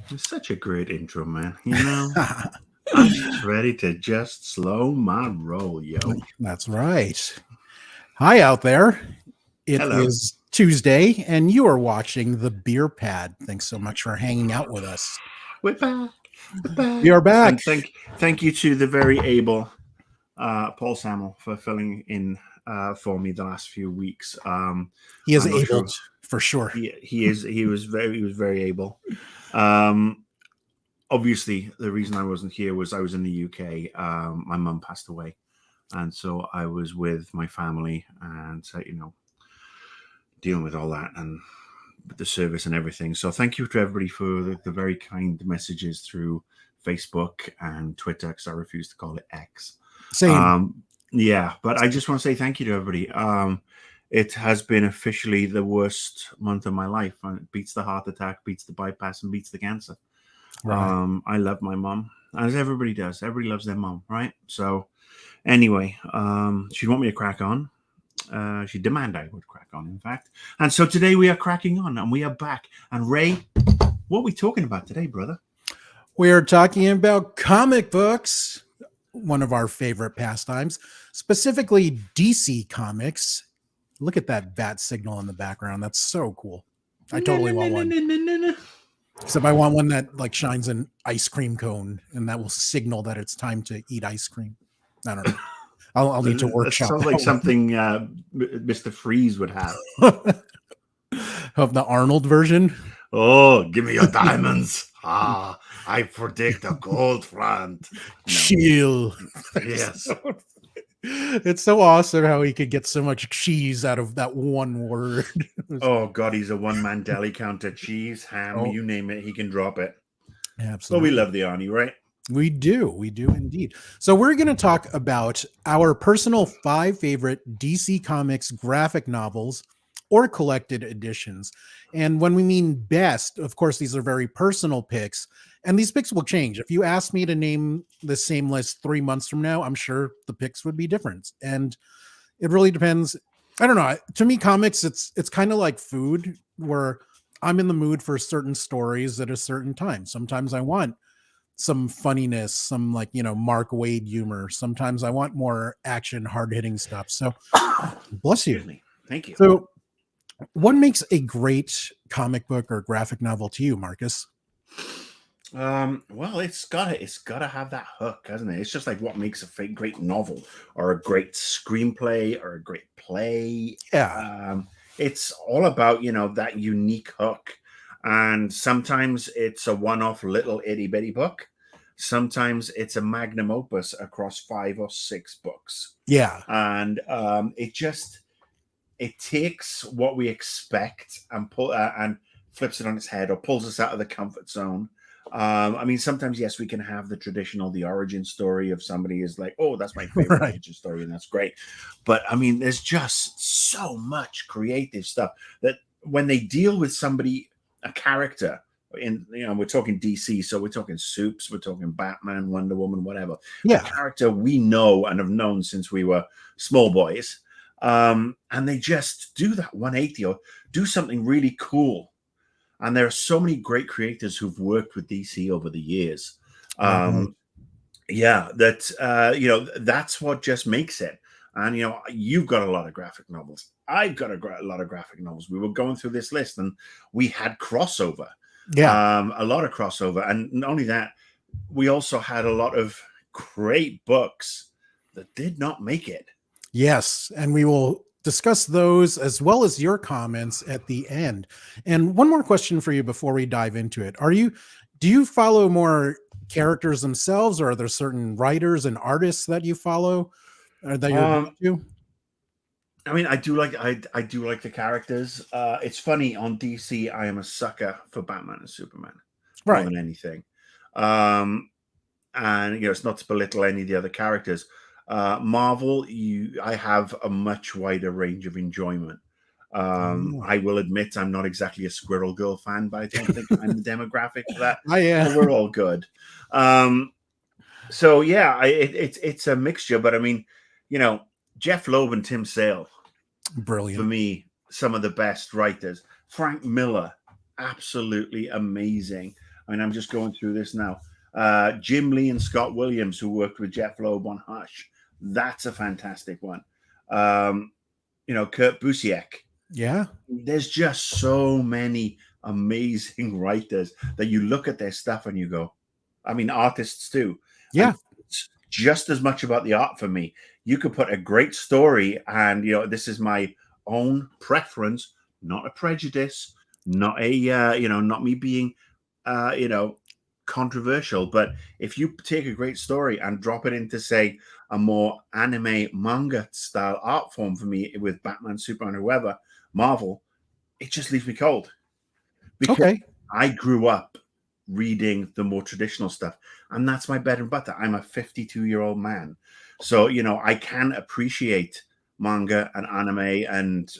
It's such a great intro, man. I'm just ready to just slow my roll, yo. That's right. Hi out there. It Hello. is Tuesday, and you are watching the Beer Pad. Thanks so much for hanging out with us. We're back. We're We back. are back. And thank you to the very able Paul Samuel for filling in for me the last few weeks. He is I'm not able sure. to, for sure. He was very able. Um, Obviously, the reason I wasn't here was I was in the UK. My mum passed away, and so I was with my family, and dealing with all that and the service and everything. So thank you to everybody for the very kind messages through Facebook and Twitter, because I refuse to call it X. Same. Um, yeah, but I just want to say thank you to everybody. It has been officially the worst month of my life. It beats the heart attack, beats the bypass, and beats the cancer. Right. I love my mom, as everybody does. Everybody loves their mom, right? So anyway, she'd want me to crack on. She demanded I would crack on, in fact. And so today we are cracking on, and we are back. And Ray, what are we talking about today, brother? We're talking about comic books, one of our favorite pastimes, specifically DC Comics. Look at that bat signal in the background. That's so cool. I totally want one. Except I want one that like shines an ice cream cone, and that will signal that it's time to eat ice cream. I don't know. I'll need to That workshop sounds like something Mr. Freeze would have. of the Arnold version. Oh, give me your diamonds. I predict a gold front. No. Chill. Yes. It's so awesome how he could get so much cheese out of that one word. Oh, God, he's a one-man deli counter. Cheese, ham, Oh, you name it, he can drop it. Well, absolutely. we love the Arnie, right? We do indeed. So we're going to talk about our personal 5 favorite DC Comics graphic novels or collected editions. And when we mean best, of course, these are very personal picks, and these picks will change. If you ask me to name the same list 3 months from now, I'm sure the picks would be different. And it really depends. I don't know. To me, comics, it's kind of like food, where I'm in the mood for certain stories at a certain time. Sometimes I want some funniness, some like, Mark Waid humor. Sometimes I want more action, hard hitting stuff. So bless you. Excuse me. Thank you. So what makes a great comic book or graphic novel to you, Marcus? Well, it's gotta have that hook, hasn't it? It's just like what makes a great novel or a great screenplay or a great play. Yeah. It's all about that unique hook, and sometimes it's a one-off little itty bitty book. Sometimes it's a magnum opus across 5 or 6 books, Yeah. and it takes what we expect and flips it on its head or pulls us out of the comfort zone. I mean, sometimes yes, we can have the origin story of somebody is like, oh, that's my favorite Right. origin story, and that's great. But I mean, there's just so much creative stuff that when they deal with a character we're talking DC, so we're talking Supes, we're talking Batman, Wonder Woman, whatever. Yeah. A character we know and have known since we were small boys. And they just do that 180 or do something really cool. And there are so many great creators who've worked with DC over the years. Right. Yeah, that's what just makes it. And you've got a lot of graphic novels. I've got a lot of graphic novels. We were going through this list, and we had crossover. Yeah. A lot of crossover, and not only that, we also had a lot of great books that did not make it. Yes. And we will discuss those as well as your comments at the end. And one more question for you before we dive into it. Do you follow more characters themselves, or are there certain writers and artists that you follow or that you're Um, drawn to? I mean, I do like the characters. It's funny, on DC, I am a sucker for Batman and Superman more Right. than anything. Um, and it's not to belittle any of the other characters. Marvel, I have a much wider range of enjoyment. Oh, I will admit I'm not exactly a Squirrel Girl fan, but I don't think I'm the demographic for that. I am. So we're all good. Um, so yeah, it's a mixture, but I mean, Jeph Loeb and Tim Sale, for Brilliant. me, some of the best writers. Frank Miller, absolutely amazing. I mean, I'm just going through this now. Jim Lee and Scott Williams, who worked with Jeph Loeb on Hush. That's a fantastic one. Kurt Busiek. Yeah. There's just so many amazing writers that you look at their stuff and you go, I mean, artists too. Yeah. It's just as much about the art for me. You could put a great story, and this is my own preference, not a prejudice, not not me being controversial, but if you take a great story and drop it into, say, a more anime manga style art form for me with Batman, Superman, whoever, Marvel, it just leaves me cold. Because I grew up reading the more traditional stuff, and that's my bread and butter. I'm a 52-year-old man. So, I can appreciate manga and anime and,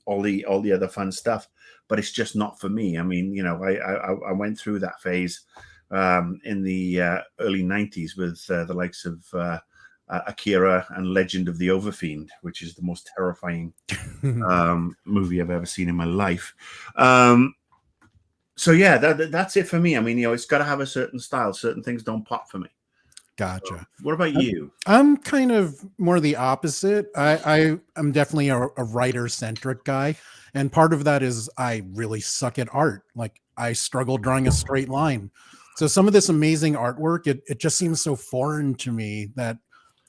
all the other fun stuff, but it's just not for me. I mean, I went through that phase in the early 90s with the likes of Akira and Legend of the Overfiend, which is the most terrifying movie I've ever seen in my life. So yeah, that's it for me. I mean, it's got to have a certain style. Certain things don't pop for me. Gotcha. So, what about you? I'm kind of more the opposite. I'm definitely a writer-centric guy. And part of that is I really suck at art. Like, I struggle drawing a straight line. So some of this amazing artwork, it just seems so foreign to me that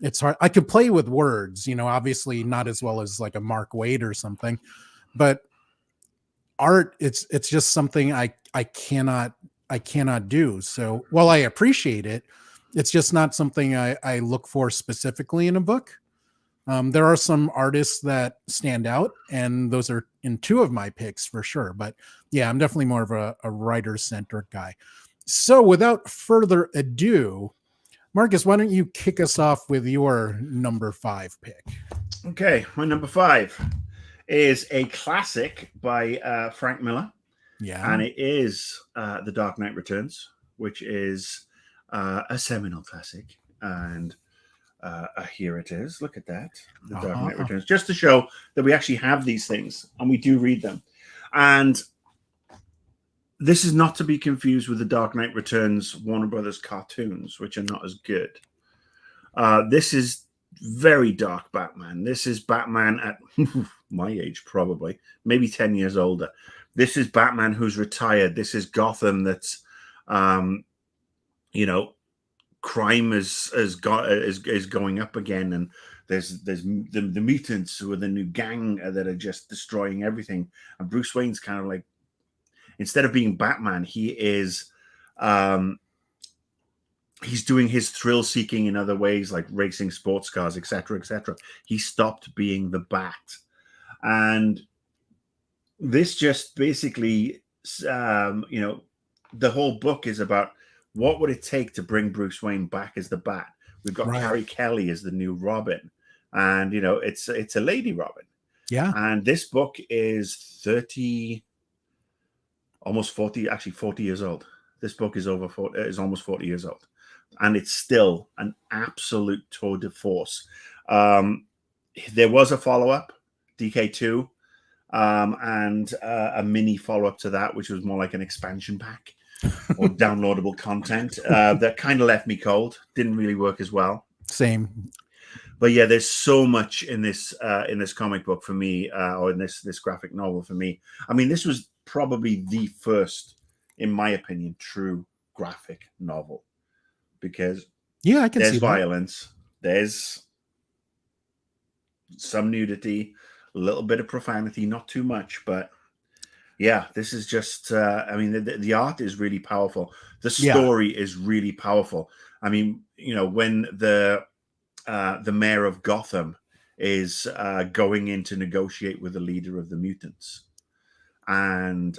it's hard. I could play with words, obviously not as well as like a Mark Waid or something, but art, it's just something I cannot do. So while I appreciate it, it's just not something I look for specifically in a book. There are some artists that stand out, and those are in two of my picks for sure. But yeah, I'm definitely more of a writer-centric guy. So without further ado, Marcus, why don't you kick us off with your number 5 pick? Okay, my number 5 is a classic by Frank Miller. Yeah. And it is The Dark Knight Returns, which is a seminal classic. And here it is. Look at that. The Dark Knight Returns. Just to show that we actually have these things and we do read them. And this is not to be confused with The Dark Knight Returns Warner Brothers cartoons, which are not as good. This is very dark Batman. This is Batman at my age, probably, maybe 10 years older. This is Batman who's retired. This is Gotham that's, crime is going up again, and there's the mutants who are the new gang that are just destroying everything. And Bruce Wayne's kind of like, instead of being Batman, he is he's doing his thrill seeking in other ways, like racing sports cars, etc., etc. He stopped being the Bat, and this just basically, the whole book is about what would it take to bring Bruce Wayne back as the Bat. We've got Carrie Kelly as the new Robin, and it's a lady Robin. Yeah, and this book is 30, almost 40, actually 40 years old. This book is almost 40 years old, and it's still an absolute tour de force. There was a follow-up, DK2, and a mini follow-up to that, which was more like an expansion pack or downloadable content that kind of left me cold. Didn't really work as well. Same. But yeah, there's so much in this comic book for me, or in this graphic novel for me. I mean, this was probably the first, in my opinion, true graphic novel, because I can there's see violence, there's some nudity, a little bit of profanity, not too much, but yeah, this is just, the art is really powerful. The story is really powerful. I mean, when the mayor of Gotham is going in to negotiate with the leader of the mutants, and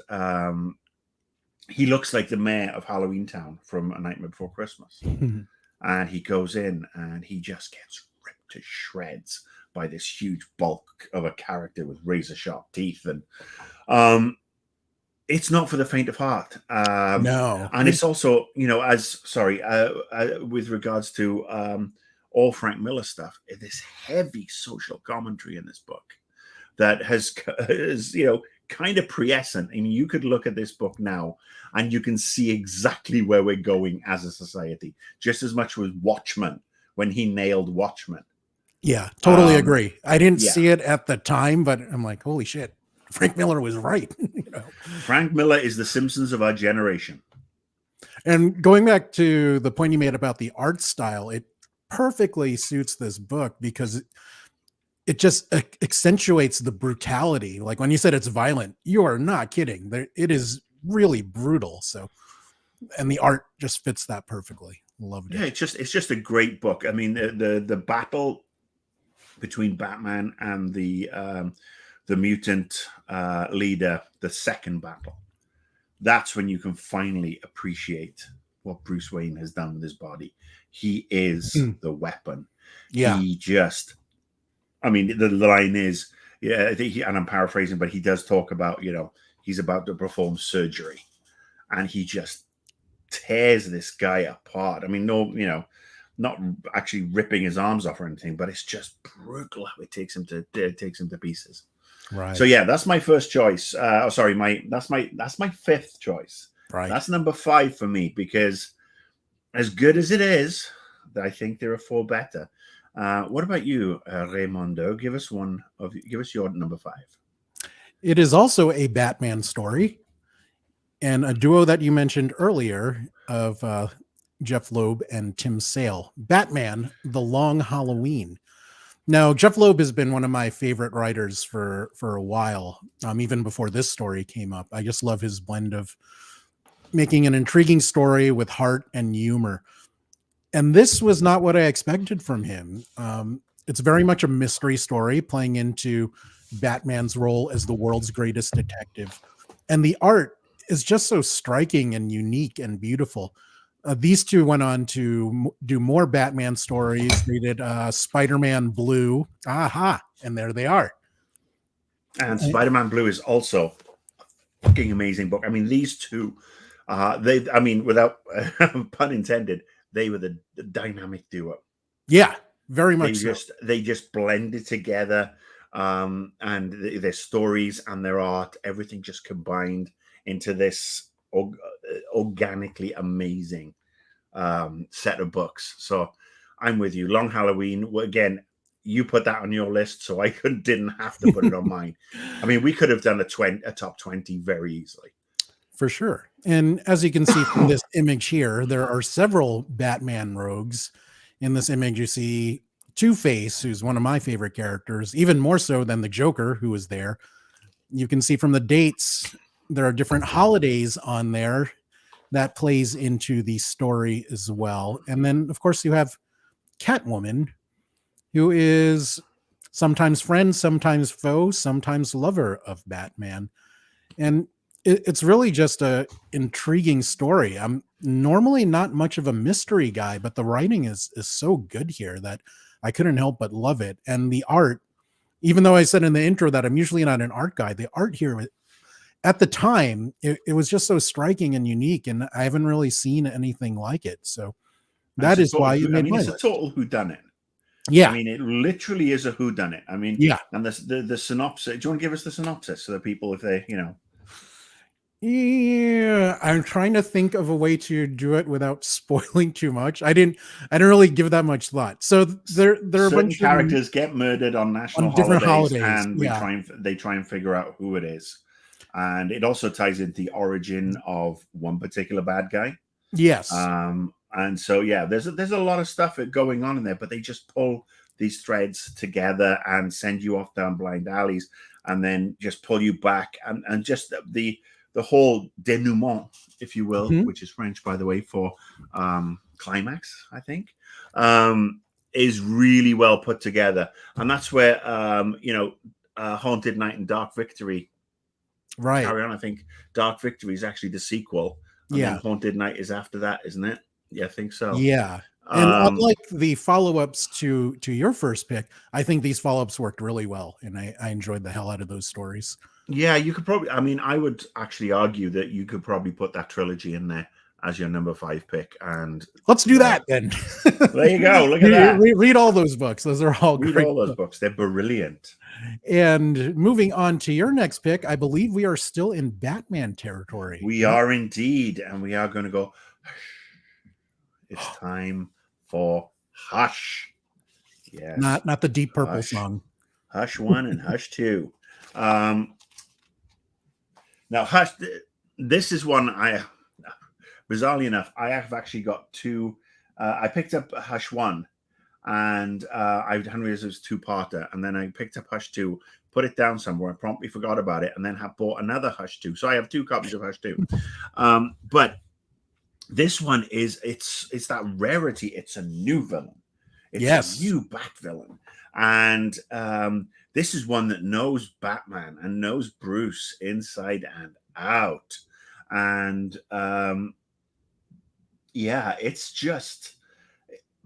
he looks like the mayor of Halloween Town from A Nightmare Before Christmas. And he goes in and he just gets ripped to shreds by this huge bulk of a character with razor sharp teeth. And it's not for the faint of heart. No. And it's also, with regards to all Frank Miller stuff, this heavy social commentary in this book that has kind of prescient. I mean, you could look at this book now and you can see exactly where we're going as a society, just as much with Watchmen, when he nailed Watchmen. Yeah, totally Um, agree. I didn't yeah. see it at the time, but I'm like, holy shit, Frank Miller was right. You know? Frank Miller is the Simpsons of our generation. And going back to the point you made about the art style, it perfectly suits this book because it just accentuates the brutality. Like when you said it's violent, you are not kidding. It is really brutal. So, and the art just fits that perfectly. Loved it. Yeah, it's just a great book. I mean, the battle between Batman and the mutant leader, the second battle, that's when you can finally appreciate what Bruce Wayne has done with his body. He is the weapon. Yeah. He just, I mean, the line is, yeah, I think and I'm paraphrasing, but he does talk about, you know, he's about to perform surgery, and he just tears this guy apart. I mean, no, you know, not actually ripping his arms off or anything, but it's just brutal how it takes him to pieces. Right. So yeah, that's my first choice. That's my fifth choice. Right. That's number 5 for me, because as good as it is, I think there are 4 better. What about you, Raymondo? Give us your number 5. It is also a Batman story, and a duo that you mentioned earlier of Jeph Loeb and Tim Sale. Batman: The Long Halloween. Now, Jeph Loeb has been one of my favorite writers for a while, even before this story came up. I just love his blend of making an intriguing story with heart and humor. And this was not what I expected from him. It's very much a mystery story playing into Batman's role as the world's greatest detective. And the art is just so striking and unique and beautiful. These two went on to do more Batman stories. They did Spider-Man Blue. Aha. And there they are. And Spider-Man Blue is also a fucking amazing book. I mean, these two, without pun intended, they were the dynamic duo. Yeah, very much They just blended together, and their stories and their art, everything just combined into this organically amazing set of books. So I'm with you. Long Halloween, again, you put that on your list, so I didn't have to put it on mine. I mean, we could have done a top 20 very easily. For sure. And as you can see from this image here, there are several Batman rogues. In this image, you see Two-Face, who's one of my favorite characters, even more so than the Joker, who was there. You can see from the dates, there are different holidays on there that plays into the story as well. And then, of course, you have Catwoman, who is sometimes friend, sometimes foe, sometimes lover of Batman. And it's really just a intriguing story. I'm normally not much of a mystery guy, but the writing is so good here that I couldn't help but love it. And the art, even though I said in the intro that I'm usually not an art guy, the art here at the time, it was just so striking and unique, and I haven't really seen anything like it. So that is why you made my list. It's a total whodunit. Yeah. I mean, it literally is a whodunit. I mean, yeah. And the synopsis. Do you want to give us the synopsis so that people, if they, you know? Yeah, I'm trying to think of a way to do it without spoiling too much. I didn't really give that much thought. So there are a bunch of characters get murdered on national different holidays, and yeah. they try and figure out who it is. And it also ties into the origin of one particular bad guy. Yes. And so yeah, there's a lot of stuff going on in there, but they just pull these threads together and send you off down blind alleys, and then just pull you back, and just the whole denouement, if you will, which is French, by the way, for climax, I think, is really well put together. And that's where, Haunted Night and Dark Victory carry on. I think Dark Victory is actually the sequel. And then Haunted Night is after that, isn't it? Yeah, I think so. Yeah. And unlike the follow-ups to your first pick, I think these follow-ups worked really well, and I enjoyed the hell out of those stories. Yeah, you could probably, I mean, I would actually argue that you could probably put that trilogy in there as your number 5 pick. And let's do that then. There you go. Look at that. Read all those books. Those are all Read great all those books. They're brilliant. And moving on to your next pick, I believe we are still in Batman territory. We are indeed, and we are going to go. It's time for Hush. Yes, not the Deep Purple Hush. song. Hush 1 and Hush 2. Now, Hush. This is one bizarrely enough, I have actually got two. I picked up Hush 1. And I hadn't realized it was a 2-parter. And then I picked up Hush 2, put it down somewhere, and promptly forgot about it, and then have bought another Hush 2. So I have 2 copies of Hush 2. But this one it's that rarity. It's a new villain. It's a new Bat villain. And this is one that knows Batman and knows Bruce inside and out. And it's just...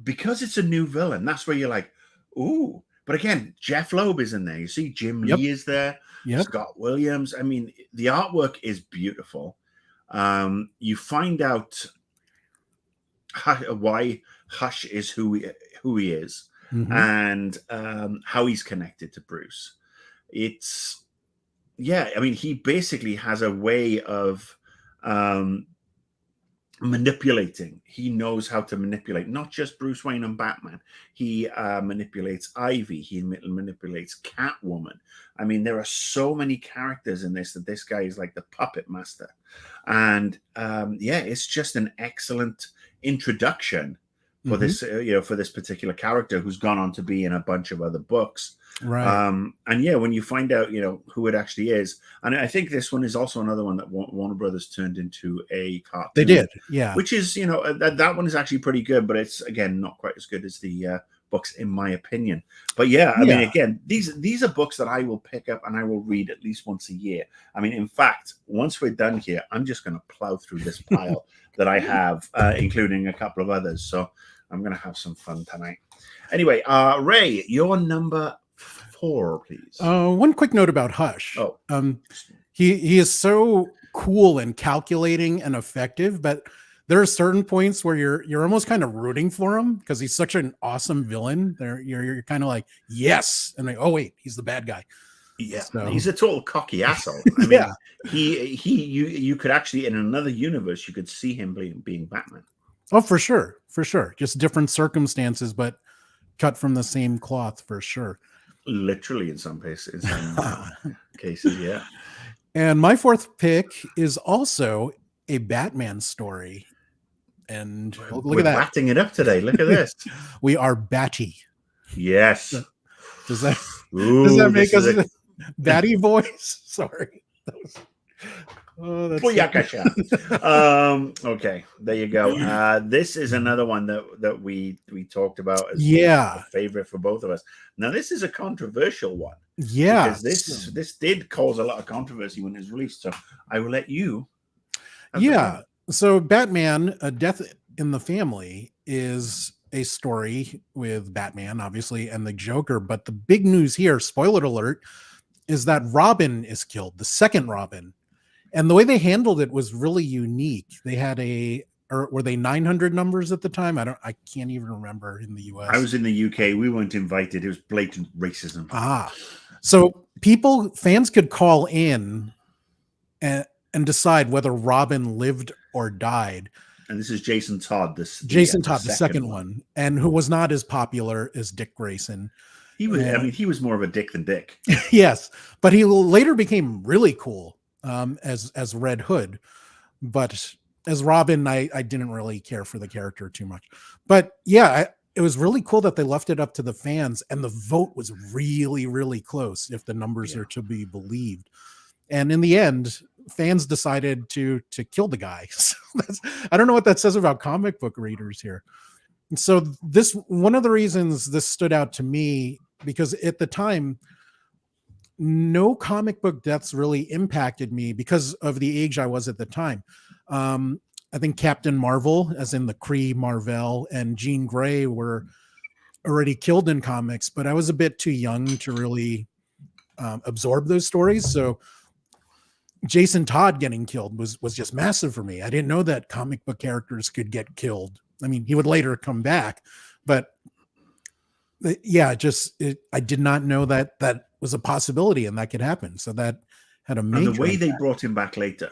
because it's a new villain, that's where you're like, ooh. But again, Jeph Loeb is in there. You see Jim Lee is there. Scott Williams. I mean, the artwork is beautiful. You find out why Hush is who he is, and how he's connected to Bruce. It's... I mean, he basically has a way of manipulating. He knows how to manipulate not just Bruce Wayne and Batman. He manipulates Ivy. He manipulates Catwoman. I mean, there are so many characters in this that this guy is like the puppet master. And it's just an excellent introduction for this, for this particular character who's gone on to be in a bunch of other books. Right. And when you find out, who it actually is, and I think this one is also another one that Warner Brothers turned into a cartoon. They did, which is, that one is actually pretty good, but it's, again, not quite as good as the books, in my opinion. But I mean, again, these are books that I will pick up and I will read at least once a year. I mean, in fact, once we're done here, I'm just going to plow through this pile that I have, including a couple of others. So I'm going to have some fun tonight. Anyway, Ray, your number 4, please. One quick note about Hush. He is so cool and calculating and effective, but there are certain points where you're almost kind of rooting for him because he's such an awesome villain. You're kind of like, yes, and like, oh wait, he's the bad guy. Yeah, so he's a total cocky asshole. I mean, you could actually, in another universe, you could see him being Batman. Oh, for sure. Just different circumstances, but cut from the same cloth, for sure. Literally, in some cases, yeah. And my 4th pick is also a Batman story. And look at that. We're batting it up today. Look at this. We are batty. Yes. Does that make us a batty voice? Sorry. Okay, there you go. This is another one that we talked about as a favorite for both of us. Now, this is a controversial one. Because this did cause a lot of controversy when it was released. So I will let you. So Batman, A Death in the Family is a story with Batman, obviously, and the Joker. But the big news here, spoiler alert, is that Robin is killed, the second Robin. And the way they handled it was really unique. They had were they 900 numbers at the time? I can't even remember in the US. I was in the UK. We weren't invited. It was blatant racism. So fans could call in and decide whether Robin lived or died. And this is Jason Todd. The second one, and who was not as popular as Dick Grayson. He was. He was more of a dick than Dick. Yes, but he later became really cool as Red Hood. But as Robin, I didn't really care for the character too much. But it was really cool that they left it up to the fans, and the vote was really, really close if the numbers are to be believed. And in the end, fans decided to kill the guy. So I don't know what that says about comic book readers here. And so one of the reasons this stood out to me, because at the time, no comic book deaths really impacted me because of the age I was at the time. I think Captain Marvel, as in the Kree Marvel, and Jean Grey were already killed in comics, but I was a bit too young to really absorb those stories. So Jason Todd getting killed was just massive for me. I didn't know that comic book characters could get killed. I mean, he would later come back, but yeah, I did not know that that was a possibility and that could happen. So that had a major And the way impact. they brought him back later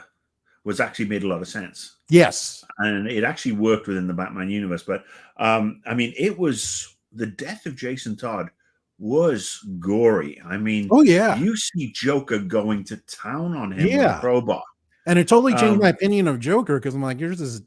was actually made a lot of sense. Yes. And it actually worked within the Batman universe. But I mean, it was the death of Jason Todd was gory. I mean, Oh yeah. you see Joker going to town on him with a Yeah. crowbar. And it totally changed my opinion of Joker, because I'm like, here's this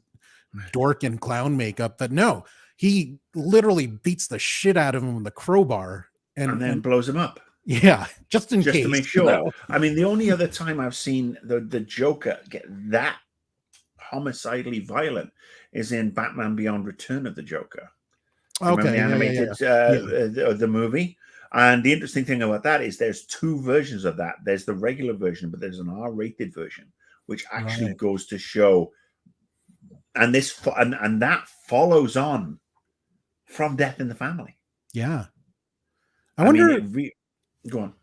dork in clown makeup. But no, he literally beats the shit out of him with a crowbar And then blows him up. Yeah, just in case. To make sure. I mean, the only other time I've seen the Joker get that homicidally violent is in Batman Beyond Return of the Joker. Okay. The animated the movie. And the interesting thing about that is there's two versions of that. There's the regular version, but there's an R-rated version, which actually goes to show, and that follows on from Death in the Family. Yeah. I wonder. Go on.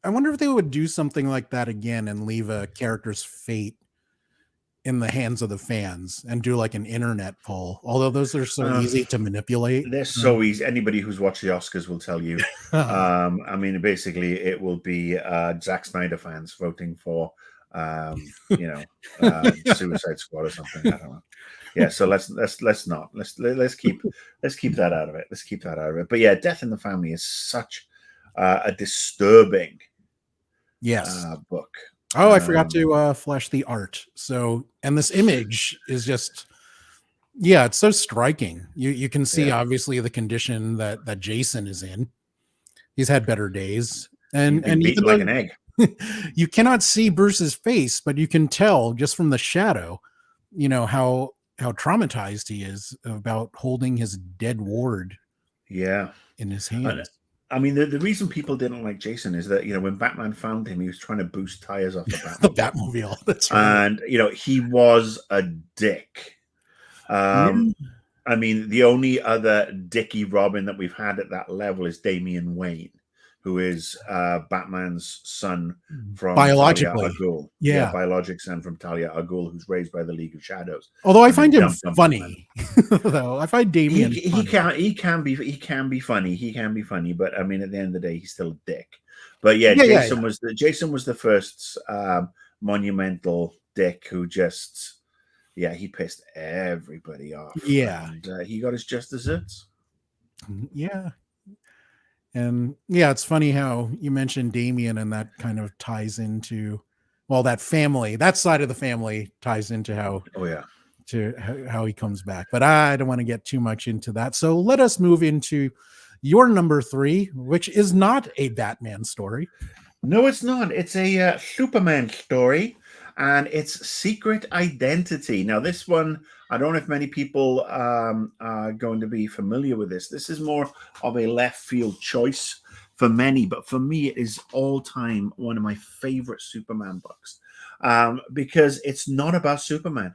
I wonder if they would do something like that again and leave a character's fate in the hands of the fans and do like an internet poll. Although those are so easy to manipulate. They're so easy. Anybody who's watched the Oscars will tell you. I mean, basically, it will be Zack Snyder fans voting for, Suicide Squad or something. I don't know. Yeah, so let's keep that out of it. Let's keep that out of it. But yeah, Death in the Family is such a disturbing book. Oh, I forgot to flash the art. So, and this image is just, it's so striking. You can see obviously the condition that Jason is in. He's had better days, and beaten like an egg. You cannot see Bruce's face, but you can tell just from the shadow, how traumatized he is about holding his dead ward. In his hands. I mean, the reason people didn't like Jason is that, when Batman found him, he was trying to boost tires off the Batmobile. The Batmobile. That's right. And, he was a dick. I mean, the only other Dickie Robin that we've had at that level is Damian Wayne, who is Batman's son from biologically. Talia al Ghul. Yeah, biologic son from Talia al Ghul, who's raised by the League of Shadows. Although I find him funny, though I find Damian he can be funny. He can be funny, but I mean, at the end of the day, he's still a dick. But Jason was the first monumental dick who just he pissed everybody off. And he got his just desserts. Yeah. And it's funny how you mentioned Damian, and that kind of ties into, that side of the family ties into how he comes back. But I don't want to get too much into that. So let us move into your number 3, which is not a Batman story. No, it's not. It's a Superman story, and it's Secret Identity. Now, this one, I don't know if many people are going to be familiar with this. This is more of a left field choice for many, but for me, it is all time one of my favorite Superman books because it's not about Superman.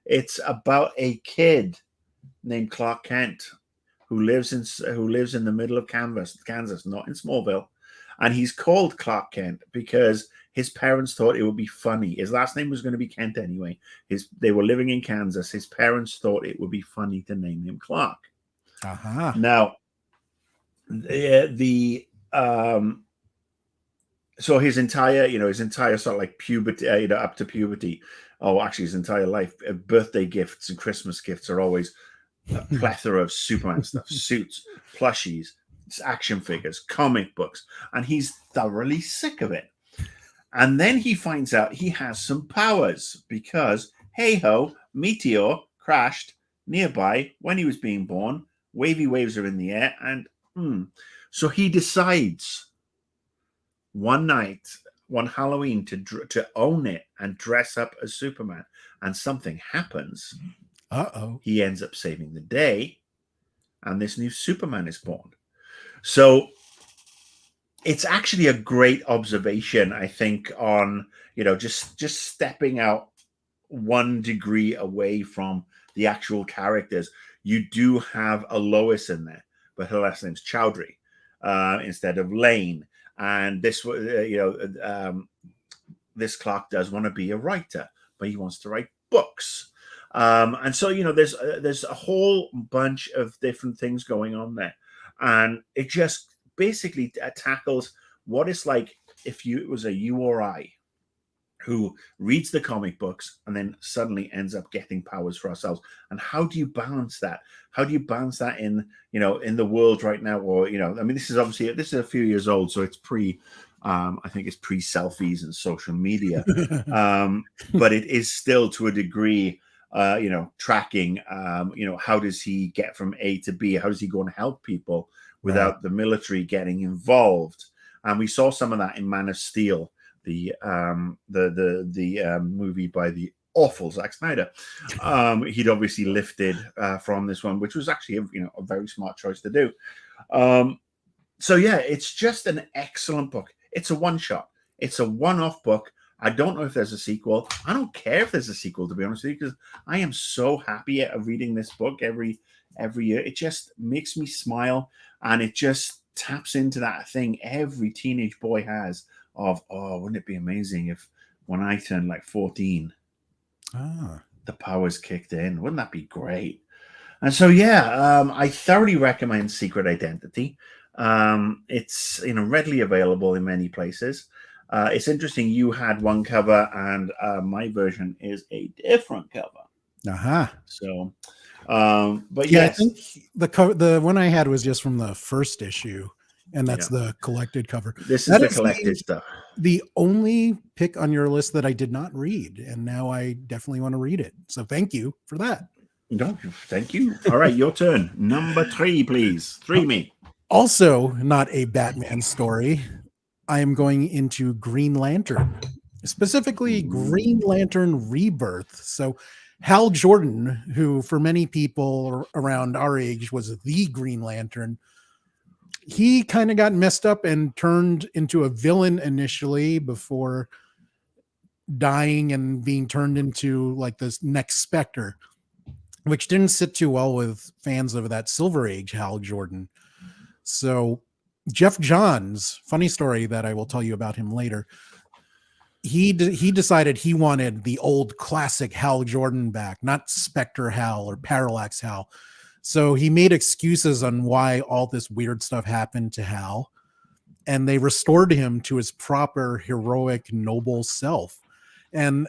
It's about a kid named Clark Kent who lives in the middle of Kansas, not in Smallville, and he's called Clark Kent because his parents thought it would be funny. His last name was going to be Kent anyway. They were living in Kansas. His parents thought it would be funny to name him Clark. Now, so his entire sort of like puberty, up to puberty, actually his entire life, birthday gifts and Christmas gifts are always a plethora of Superman stuff, suits, plushies, action figures, comic books, and he's thoroughly sick of it. And then he finds out he has some powers because, hey-ho, meteor crashed nearby when he was being born. Wavy waves are in the air. And so he decides one night, one Halloween, to own it and dress up as Superman. And something happens. He ends up saving the day. And this new Superman is born. So it's actually a great observation, I think, on, just stepping out 1 degree away from the actual characters. You do have a Lois in there, but her last name's Chowdhury instead of Lane. And this, this Clark does want to be a writer, but he wants to write books. And so, there's a whole bunch of different things going on there. And it just basically tackles what it's like if it was a you or I who reads the comic books and then suddenly ends up getting powers for ourselves. And how do you balance that? How do you balance that in the world right now? Or, I mean, this is a few years old, so it's I think it's pre-selfies and social media. But it is still to a degree, tracking, how does he get from A to B? How does he go and help people without the military getting involved? And we saw some of that in Man of Steel, the movie by the awful Zack Snyder. He'd obviously lifted from this one, which was actually a very smart choice to do. So yeah, it's just an excellent book. It's a one-shot. It's a one-off book. I don't know if there's a sequel. I don't care if there's a sequel, to be honest with you, because I am so happy at reading this book every year. It just makes me smile, and it just taps into that thing every teenage boy has of, oh, wouldn't it be amazing if when I turned like 14, the powers kicked in? Wouldn't that be great? And so, yeah, I thoroughly recommend Secret Identity. It's readily available in many places. It's interesting. You had one cover, and my version is a different cover. So, but yeah, yes. I think the one I had was just from the first issue, and that's the collected cover. This is the collected stuff. The only pick on your list that I did not read, and now I definitely want to read it. So thank you for that. No, thank you. All right, your turn. Number 3, please. 3 me. Also, not a Batman story. I am going into Green Lantern, specifically Green Lantern Rebirth. So Hal Jordan, who for many people around our age was the Green Lantern, he kind of got messed up and turned into a villain initially before dying and being turned into like this next Spectre, which didn't sit too well with fans of that Silver Age Hal Jordan. So Geoff Johns, funny story that I will tell you about him later. He decided he wanted the old classic Hal Jordan back, not Spectre Hal or Parallax Hal. So he made excuses on why all this weird stuff happened to Hal, and they restored him to his proper heroic, noble self. And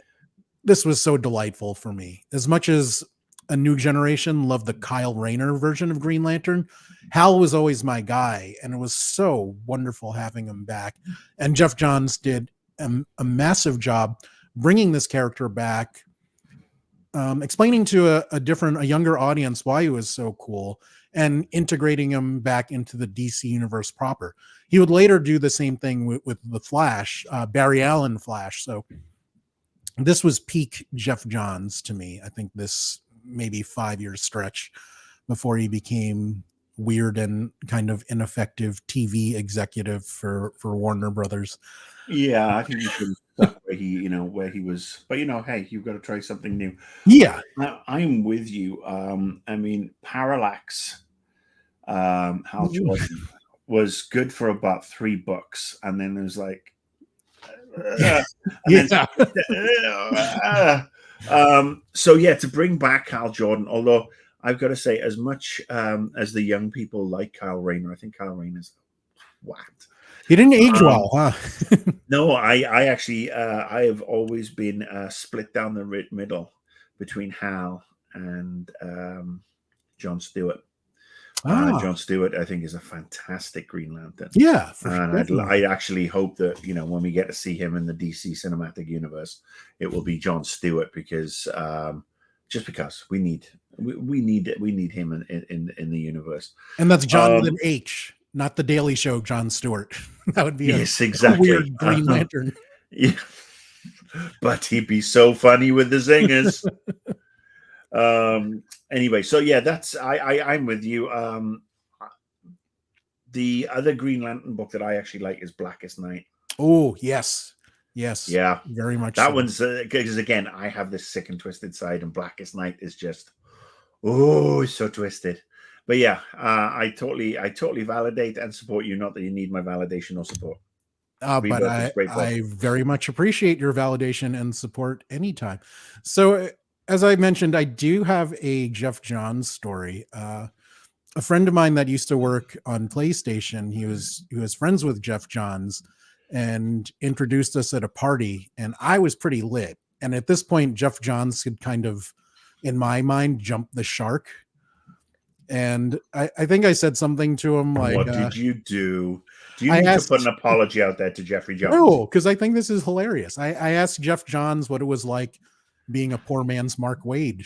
this was so delightful for me. As much as a new generation loved the Kyle Rayner version of Green Lantern, Hal was always my guy, and it was so wonderful having him back. And Geoff Johns did a massive job bringing this character back, explaining to a younger audience why he was so cool, and integrating him back into the DC universe proper. He would later do the same thing with the Flash, Barry Allen Flash. So this was peak Geoff Johns to me. I think this maybe 5-year stretch before he became weird and kind of ineffective TV executive for Warner Brothers. Yeah, I think you should stuck where he was. But hey, you've got to try something new. Yeah, I'm with you. I mean, Parallax, Hal Jordan was good for about 3 books, and then there's like, so yeah, to bring back Hal Jordan. Although I've got to say, as much as the young people like Kyle Rayner, I think Kyle Rayner's whacked. He didn't age well, huh? No, I actually I have always been split down the middle between Hal and John Stewart. John Stewart, I think, is a fantastic Green Lantern. Yeah, and I actually hope that when we get to see him in the DC cinematic universe, it will be John Stewart, because just because we need him in the universe. And that's Jonathan H., not the Daily Show John Stewart. That would be exactly. a weird Green Lantern. Yeah. But he'd be so funny with the zingers. Anyway, so yeah, that's I'm with you. The other Green Lantern book that I actually like is Blackest Night. Oh, yes. Yeah, very much. That one's because again, I have this sick and twisted side, and Blackest Night is just it's so twisted. But yeah, I totally validate and support you. Not that you need my validation or support. But Rebirth is a great book. I very much appreciate your validation and support anytime. So, as I mentioned, I do have a Geoff Johns story. A friend of mine that used to work on PlayStation, he was friends with Geoff Johns and introduced us at a party, and I was pretty lit. And at this point, Geoff Johns had kind of, in my mind, jumped the shark. And I think I said something to him like, "What did you do? Do you I need asked- to put an apology out there to Jeffrey Johns?" No, because I think this is hilarious. I asked Geoff Johns what it was like being a poor man's Mark Waid.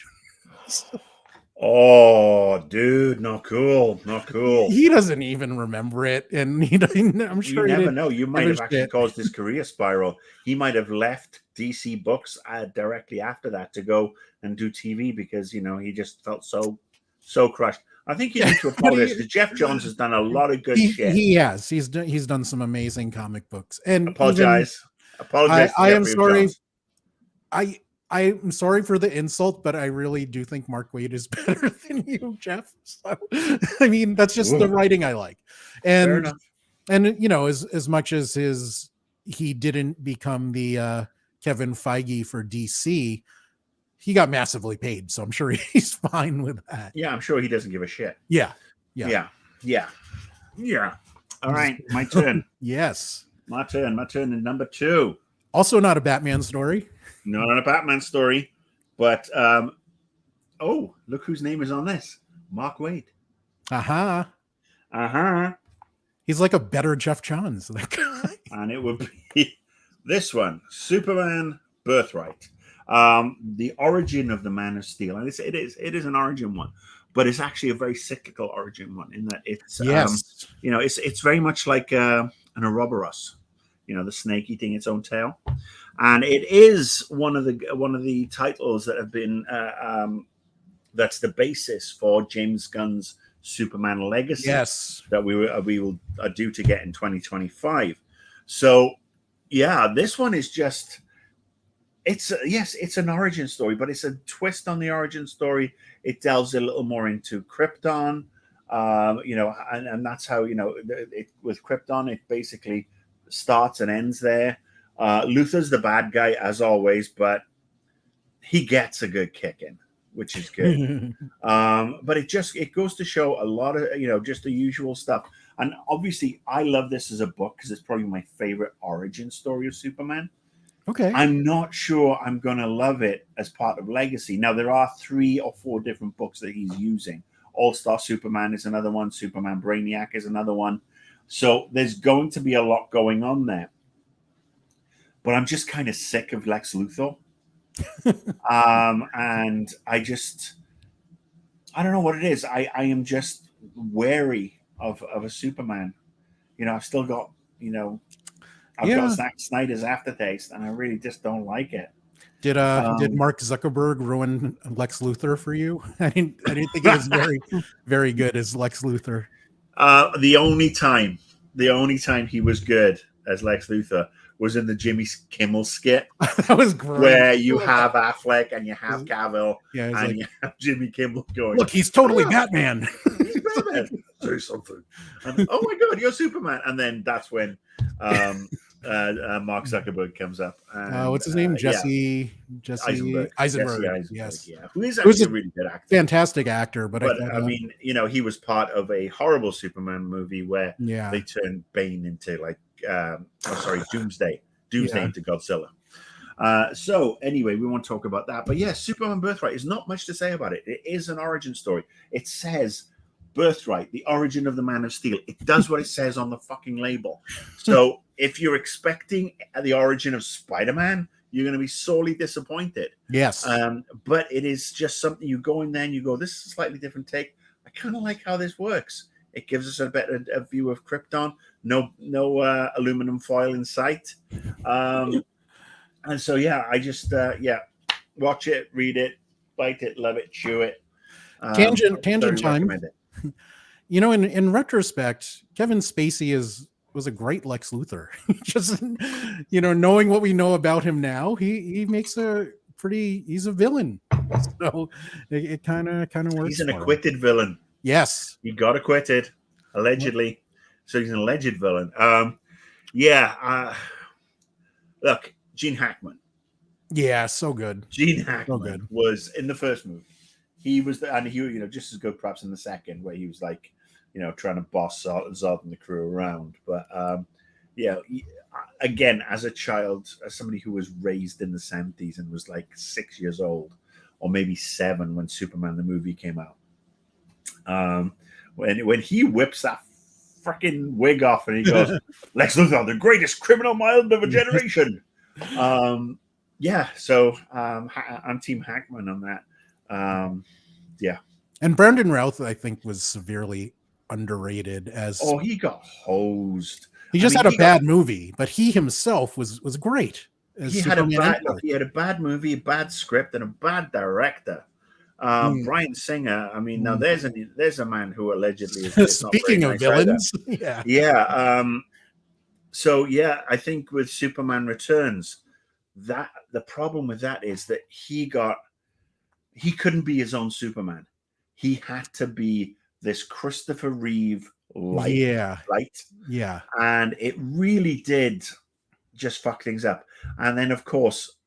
Oh, dude, not cool. Not cool. He doesn't even remember it, and I'm sure You he never didn't know. You might give a have actually shit. caused his career spiral. He might have left DC Books directly after that to go and do TV because he just felt so crushed. I think you need to apologize because Geoff Johns has done a lot of good shit. He has. He's done some amazing comic books. And Apologize. Apologize. I am Jeffrey sorry. Johns. I'm sorry for the insult, but I really do think Mark Waid is better than you, Jeff. So, I mean, that's just the writing I like. Fair And enough. as much as he didn't become the Kevin Feige for DC, he got massively paid, so I'm sure he's fine with that. Yeah, I'm sure he doesn't give a shit. Yeah. All right, my turn. Yes. My turn in number 2. Also not a Batman story. Not a Batman story, but oh, look whose name is on this. Mark Waid. He's like a better Geoff Johns. That guy. And it would be this one, Superman Birthright. The origin of the Man of Steel. And it is an origin one, but it's actually a very cyclical origin one in that it's it's very much like an Ouroboros, the snake eating its own tail. And it is one of the titles that have been that's the basis for James Gunn's Superman Legacy. Yes, that we will due to get in 2025. So yeah, this one is just it's an origin story, but it's a twist on the origin story. It delves a little more into Krypton, and that's how with Krypton it basically starts and ends there. Luthor's the bad guy as always, but he gets a good kick in, which is good. But it goes to show a lot of just the usual stuff. And obviously, I love this as a book because it's probably my favorite origin story of Superman. Okay. I'm not sure I'm going to love it as part of Legacy. Now, there are 3 or 4 different books that he's using. All-Star Superman is another one. Superman Brainiac is another one. So there's going to be a lot going on there. But I'm just kind of sick of Lex Luthor. And I don't know what it is. I am just wary of a Superman. I've still got, I've got Zack Snyder's aftertaste, and I really just don't like it. Did Mark Zuckerberg ruin Lex Luthor for you? I didn't think he was very, very good as Lex Luthor. The only time he was good as Lex Luthor was in the Jimmy Kimmel skit. That was great. Where you have Affleck and you have Cavill and you have Jimmy Kimmel going, "Look, he's totally Batman." He's Batman. Say something. And, oh my God, you're Superman. And then that's when Mark Zuckerberg comes up. And, what's his name? Jesse Eisenberg. Yes. Yeah. Who is actually a really good actor. Fantastic actor. But I mean, he was part of a horrible Superman movie where they turned Bane into Doomsday into Godzilla. So anyway, we won't talk about that. But Superman Birthright is not much to say about it. It is an origin story. It says Birthright, the origin of the Man of Steel. It does what it says on the fucking label. So if you're expecting the origin of Spider-Man, you're going to be sorely disappointed. Yes. But it is just something you go in there and you go, this is a slightly different take. I kind of like how this works. It gives us a better view of Krypton. No aluminum foil in sight. And so, I just, watch it, read it, bite it, love it, chew it. Tangent time. In retrospect, Kevin Spacey was a great Lex Luthor. Just, knowing what we know about him now, he makes he's a villain. So it kind of works. He's an acquitted villain. Yes. He got acquitted, allegedly. So he's an alleged villain. Yeah. Look, Gene Hackman. Yeah, so good. Gene So Hackman good. was in the first movie. He was, and he, just as good perhaps in the second, where he was like, trying to boss Zod and the crew around. But yeah, again, as a child, as somebody who was raised in the 70s and was like 6 years old, or maybe 7 when Superman the movie came out, when he whips that freaking wig off and he goes, Lex Luthor, the greatest criminal mind of a generation. Yeah, so I'm Team Hackman on that. Yeah. And Brandon Routh, I think, was severely underrated as he got hosed. he just had a bad movie, but he himself was great as he Superman. Had a bad movie, a bad script, and a bad director. Bryan Singer. I mean, now there's a man who allegedly is speaking not of villains. Yeah. So yeah, I think with Superman Returns, that the problem with that is that he couldn't be his own Superman. He had to be this Christopher Reeve light. Yeah. And it really did just fuck things up. And then, of course,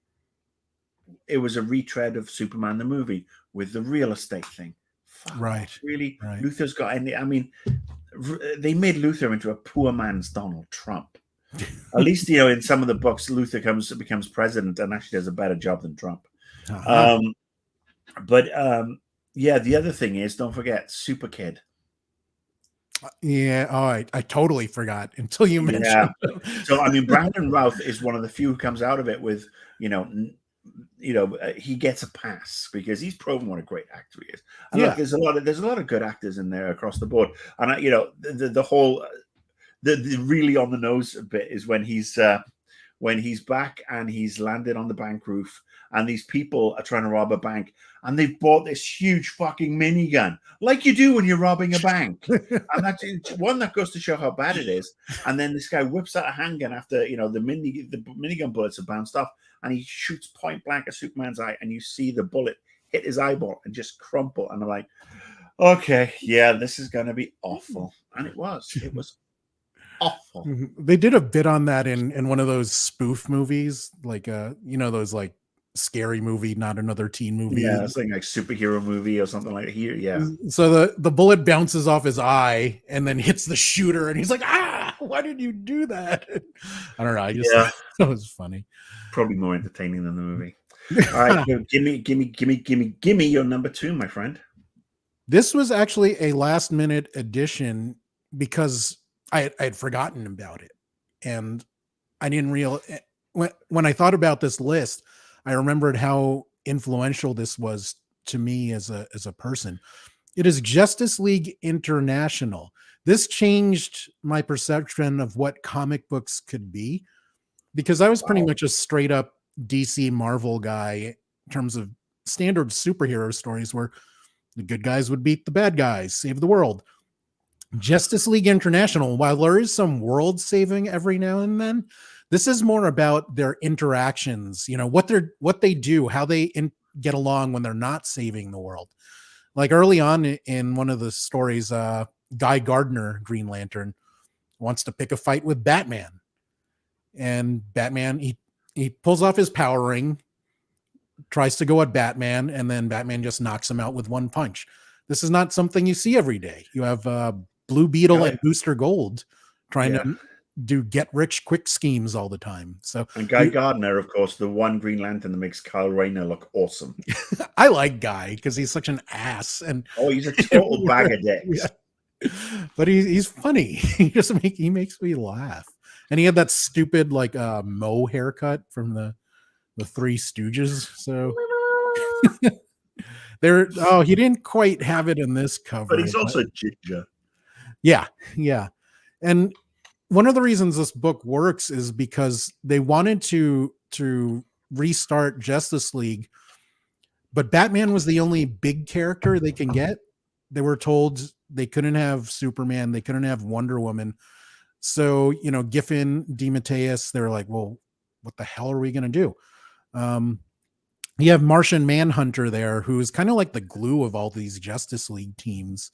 it was a retread of Superman the movie with the real estate thing. Right. Really? Right. Luthor's got any. I mean, they made Luthor into a poor man's Donald Trump. At least, in some of the books, Luthor becomes president and actually does a better job than Trump. Yeah, the other thing is, don't forget, Super Kid. Yeah, I totally forgot until you mentioned. Yeah. So I mean, Brandon Routh is one of the few who comes out of it with, he gets a pass because he's proven what a great actor he is. And look, there's a lot of good actors in there across the board. And the whole the really on the nose bit is when he's back and he's landed on the bank roof and these people are trying to rob a bank and they've bought this huge fucking minigun like you do when you're robbing a bank. And that's one that goes to show how bad it is. And then this guy whips out a handgun after, the minigun bullets have bounced off and he shoots point blank at Superman's eye and you see the bullet hit his eyeball and just crumple. And I'm like, okay, yeah, this is going to be awful. And it was awful. They did a bit on that in one of those spoof movies, like those like scary movie, not another teen movie. Yeah, it's like superhero movie or something like that. Here, yeah. So the bullet bounces off his eye and then hits the shooter, and he's like, why did you do that? I don't know. I just that was funny. Probably more entertaining than the movie. All right, give me your number 2, my friend. This was actually a last minute addition because I had forgotten about it, and I didn't realize when I thought about this list, I remembered how influential this was to me as a person. It is Justice League International. This changed my perception of what comic books could be, because I was pretty much a straight up DC Marvel guy in terms of standard superhero stories where the good guys would beat the bad guys, save the world. Justice League International, while there is some world saving every now and then, this is more about their interactions, what they do, how they get along when they're not saving the world. Like early on in one of the stories, Guy Gardner, Green Lantern, wants to pick a fight with Batman. And Batman, he pulls off his power ring, tries to go at Batman, and then Batman just knocks him out with one punch. This is not something you see every day. You have Blue Beetle and Booster Gold trying to do get rich quick schemes all the time. So, and Guy Gardner, of course, the one Green Lantern that makes Kyle Rayner look awesome. I like Guy because he's such an ass, and he's a total bag of dicks. But he's funny. He makes me laugh. And he had that stupid like Mo haircut from the Three Stooges. So he didn't quite have it in this cover, but he's also ginger. Yeah. And one of the reasons this book works is because they wanted to restart Justice League, but Batman was the only big character they can get. They were told they couldn't have Superman, they couldn't have Wonder Woman. So, Giffen, DeMatteis, they were like, well, what the hell are we going to do? You have Martian Manhunter there, who's kind of like the glue of all these Justice League teams.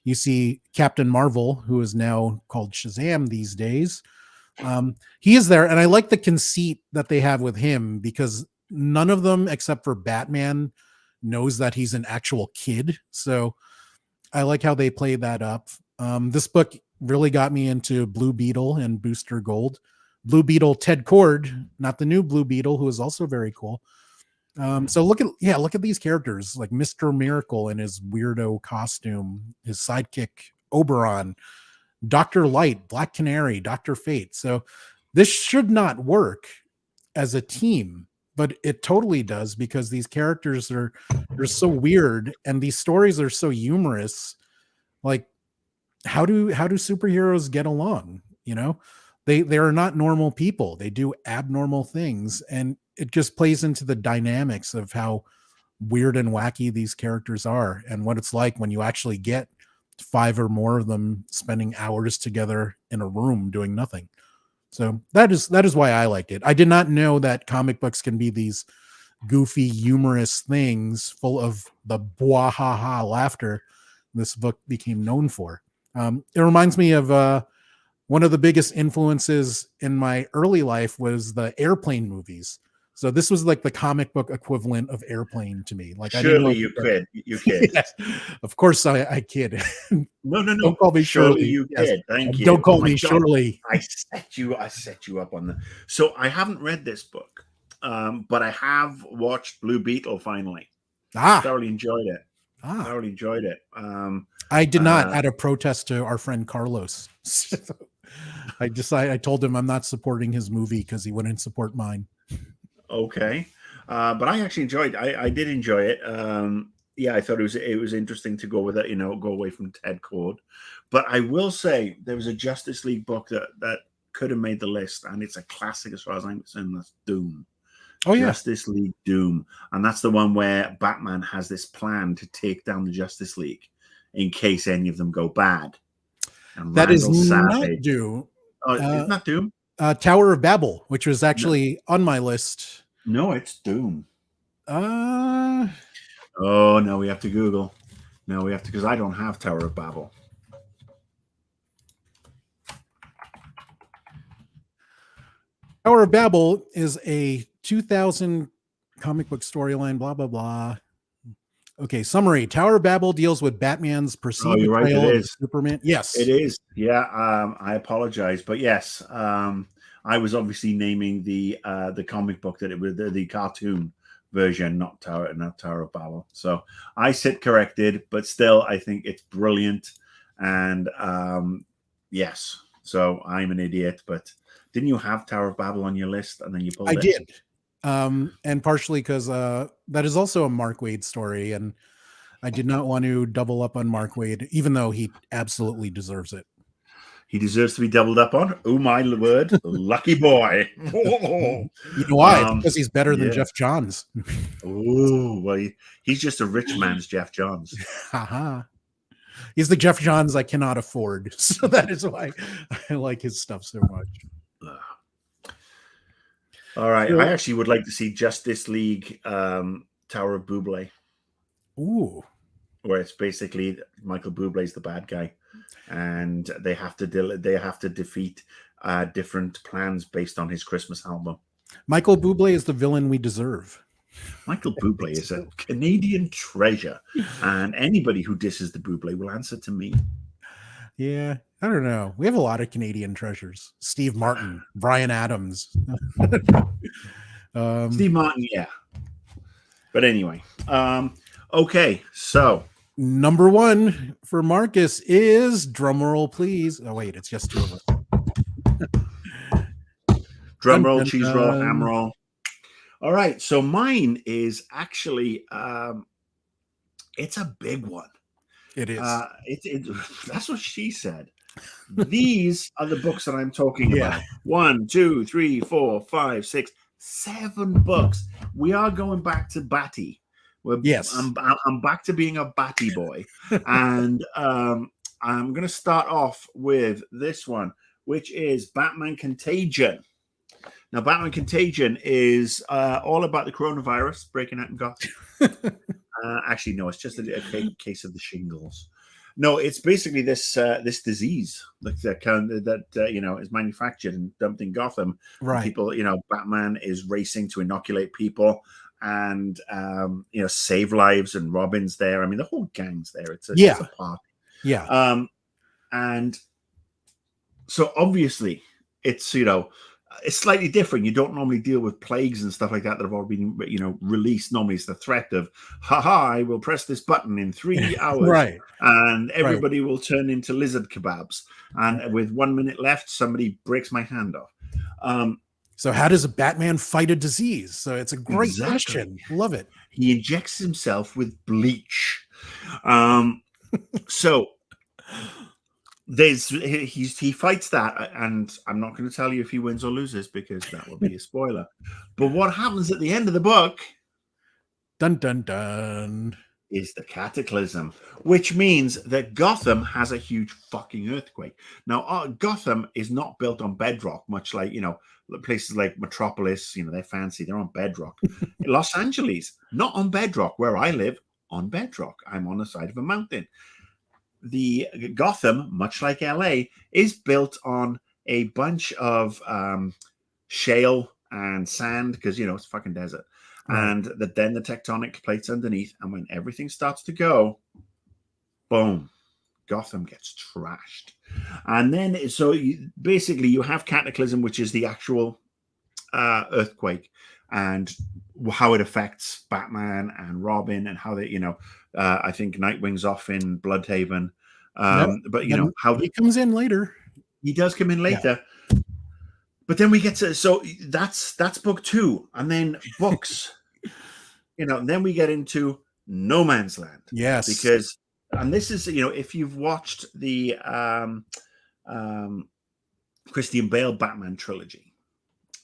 You see Captain Marvel, who is now called Shazam these days. He is there, and I like the conceit that they have with him because none of them, except for Batman, knows that he's an actual kid. So I like how they play that up. This book really got me into Blue Beetle and Booster Gold. Blue Beetle, Ted Cord, not the new Blue Beetle, who is also very cool. So look at these characters like Mr. Miracle in his weirdo costume, his sidekick Oberon, Dr. Light, Black Canary, Dr. Fate. So this should not work as a team, but it totally does because these characters are so weird and these stories are so humorous. Like, how do superheroes get along? You know, they are not normal people. They do abnormal things, and it just plays into the dynamics of how weird and wacky these characters are and what it's like when you actually get 5 or more of them spending hours together in a room doing nothing. So that is why I liked it. I did not know that comic books can be these goofy, humorous things full of the bwahaha laughter this book became known for. It reminds me of one of the biggest influences in my early life was the Airplane movies. So this was like the comic book equivalent of Airplane to me. Like, Surely you kid. Yes, of course I kid. No. Don't call me Shirley. You yes. kid. Thank you. Don't call my me God. Shirley. I set you up on that. So I haven't read this book, but I have watched Blue Beetle finally. Thoroughly enjoyed it. Thoroughly enjoyed it. I did not, out of protest to our friend Carlos. I told him I'm not supporting his movie because he wouldn't support mine. Okay. But I actually enjoyed. I did enjoy it. I thought it was interesting to go with it. Go away from Ted Cord. But I will say there was a Justice League book that could have made the list, and it's a classic as far as I'm concerned. That's Doom. Oh yeah, Justice League Doom, and that's the one where Batman has this plan to take down the Justice League in case any of them go bad. And that Randall is not Doom. Oh, isn't that Doom? Tower of Babel, which was actually on my list. No, it's Doom. Oh no, we have to Google. No, we have to, because I don't have Tower of Babel. Tower of Babel is a 2000 comic book storyline, blah, blah, blah. Okay, summary. Tower of Babel deals with Batman's perceived betrayal of Superman. Yes. It is. Yeah, I apologize. But yes, I was obviously naming the comic book that it was the cartoon version, not Tower of Babel. So I sit corrected, but still I think it's brilliant. And yes, so I'm an idiot, but didn't you have Tower of Babel on your list and then you pulled it? I did. And partially because that is also a Mark Waid story, and I did not want to double up on Mark Waid, even though he absolutely deserves it. He deserves to be doubled up on. Oh my word, lucky boy! You know why? Because he's better than Geoff Johns. Oh well, he's just a rich man's Geoff Johns. He's the Geoff Johns I cannot afford, so that is why I like his stuff so much. All right, I actually would like to see Justice League Tower of Buble. Ooh, where it's basically Michael Bublé's the bad guy, and they have to defeat different plans based on his Christmas album. Michael Bublé is the villain we deserve. Michael Bublé is a Canadian treasure, and anybody who disses the Bublé will answer to me. Yeah, I don't know. We have a lot of Canadian treasures. Steve Martin, Bryan Adams. Steve Martin, yeah. But anyway, okay, so number 1 for Marcus is, drumroll please. Oh wait, it's just 2 of us. Drumroll, cheese roll, ham roll. All right, so mine is actually it's a big one. It is. That's what she said. These are the books that I'm talking about. 1, 2, 3, 4, 5, 6, 7 books. We are going back to Batty. Yes, I'm back to being a Batty boy, and I'm going to start off with this one, which is Batman Contagion. Now, Batman Contagion is all about the coronavirus breaking out in Gotham. Actually, no, it's just a case of the shingles. No, it's basically this disease that is manufactured and dumped in Gotham. And Right. people, Batman is racing to inoculate people and save lives, and Robin's there. I mean, the whole gang's there. It's Yeah. a party. Yeah. And so obviously it's it's slightly different. You don't normally deal with plagues and stuff like that have already been released. Normally it's the threat of, haha, I will press this button in 3 hours Right. and Right. everybody will turn into lizard kebabs, and with 1 minute left somebody breaks my hand off. So how does a Batman fight a disease? So it's a great Exactly. question. Love it. He injects himself with bleach. So he fights that, and I'm not going to tell you if he wins or loses because that will be a spoiler. But what happens at the end of the book, dun dun dun, is the cataclysm, which means that Gotham has a huge fucking earthquake. Now, Gotham is not built on bedrock, much like places like Metropolis. They're fancy; they're on bedrock. Los Angeles, not on bedrock. Where I live, on bedrock. I'm on the side of a mountain. The Gotham, much like LA, is built on a bunch of shale and sand because it's fucking desert, right. and then the tectonic plates underneath, and when everything starts to go, boom, Gotham gets trashed. And then basically you have cataclysm, which is the actual earthquake, and how it affects Batman and Robin, and how they I think Nightwing's off in Bloodhaven. But how he comes in later. He does come in later. Yeah. But then we get to that's book 2, and then books. Then we get into No Man's Land. Yes, because this is if you've watched the Christian Bale Batman trilogy,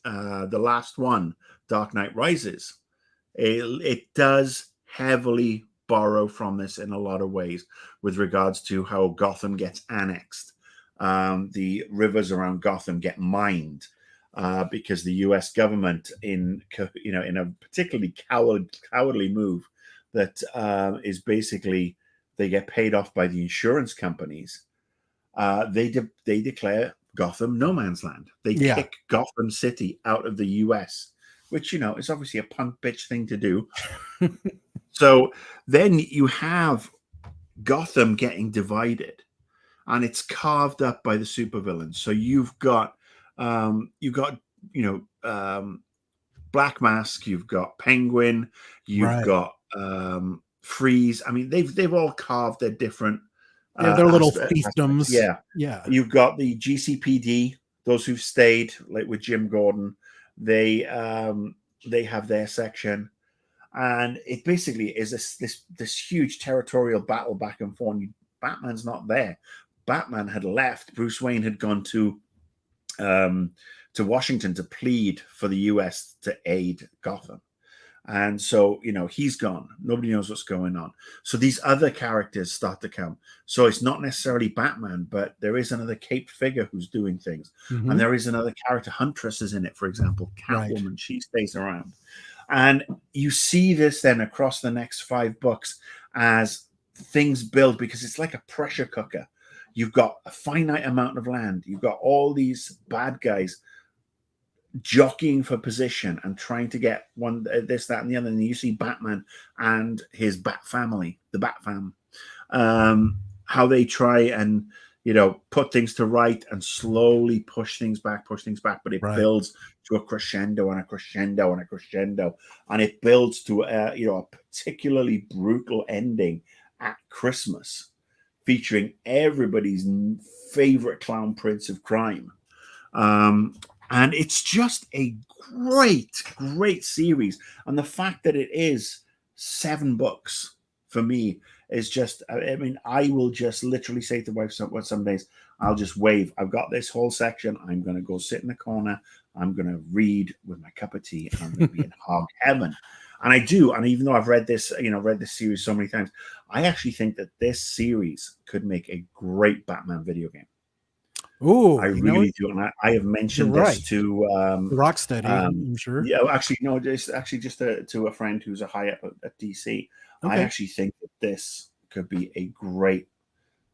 the last one, Dark Knight Rises, it does heavily borrow from this in a lot of ways with regards to how Gotham gets annexed. The rivers around Gotham get mined because the U.S. government, in a particularly cowardly move, that is basically they get paid off by the insurance companies. They declare Gotham no man's land. They kick Gotham City out of the U.S., which is obviously a punk bitch thing to do. So then you have Gotham getting divided, and it's carved up by the supervillains. So you've got Black Mask, you've got Penguin, you've got Freeze. I mean, they've all carved their different their little fiefdoms. Yeah. You've got the GCPD, those who've stayed, like with Jim Gordon. They have their section. And it basically is this huge territorial battle back and forth. Batman's not there. Batman had left. Bruce Wayne had gone to Washington to plead for the U.S. to aid Gotham. And so, he's gone. Nobody knows what's going on. So these other characters start to come. So it's not necessarily Batman, but there is another caped figure who's doing things. Mm-hmm. And there is another character. Huntress is in it, for example. Catwoman. Right. She stays around. And you see this then across the next 5 books as things build, because it's like a pressure cooker. You've got a finite amount of land. You've got all these bad guys jockeying for position and trying to get one, this, that, and the other. And you see Batman and his Bat family, the Bat fam, how they try and put things to right and slowly push things back, but it builds to a crescendo and a crescendo and a crescendo, and it builds to a particularly brutal ending at Christmas, featuring everybody's favorite clown prince of crime. And it's just a great series. And the fact that it is 7 books for me is just, I mean, I will just literally say to wife some days, I'll just wave. I've got this whole section. I'm going to go sit in the corner. I'm going to read with my cup of tea, and I'm going to be in hog heaven. And I do. And even though I've read this series so many times, I actually think that this series could make a great Batman video game. Oh, I really do. And I have mentioned this to Rocksteady, I'm sure. Yeah, actually, no, just to a friend who's a high up at DC. Okay. I actually think that this could be a great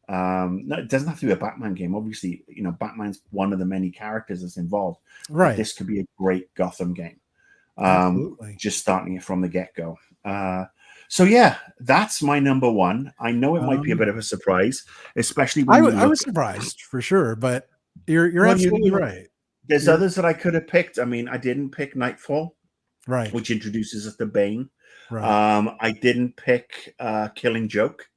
No, it doesn't have to be a Batman game. Obviously, Batman's one of the many characters that's involved. Right. But this could be a great Gotham game. Absolutely. Just starting it from the get-go. So yeah, that's my number one. I know it might be a bit of a surprise, especially when I was surprised for sure, but you're absolutely right. There's others that I could have picked. I mean, I didn't pick Nightfall, Right. which introduces us to Bane. Right. I didn't pick Killing Joke,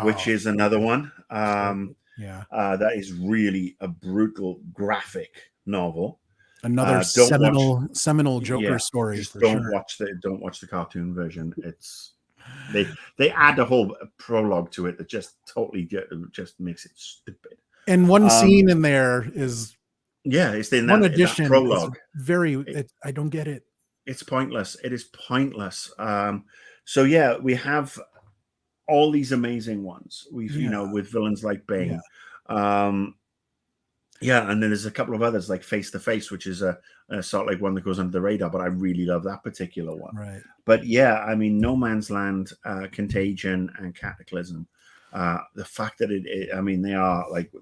which is another one. Yeah. That is really a brutal graphic novel. Another seminal Joker story. Just for don't sure. watch the cartoon version. It's they add a whole prologue to it that just totally just makes it stupid. And one scene in there is it's in one that addition prologue. I don't get it. It's pointless. It is pointless. So yeah, we have all these amazing ones. We've with villains like Bane. And then there's a couple of others like Face to Face, which is a sort of like one that goes under the radar, but I really love that particular one. Right. But yeah, I mean, No Man's Land, Contagion, and Cataclysm. The fact that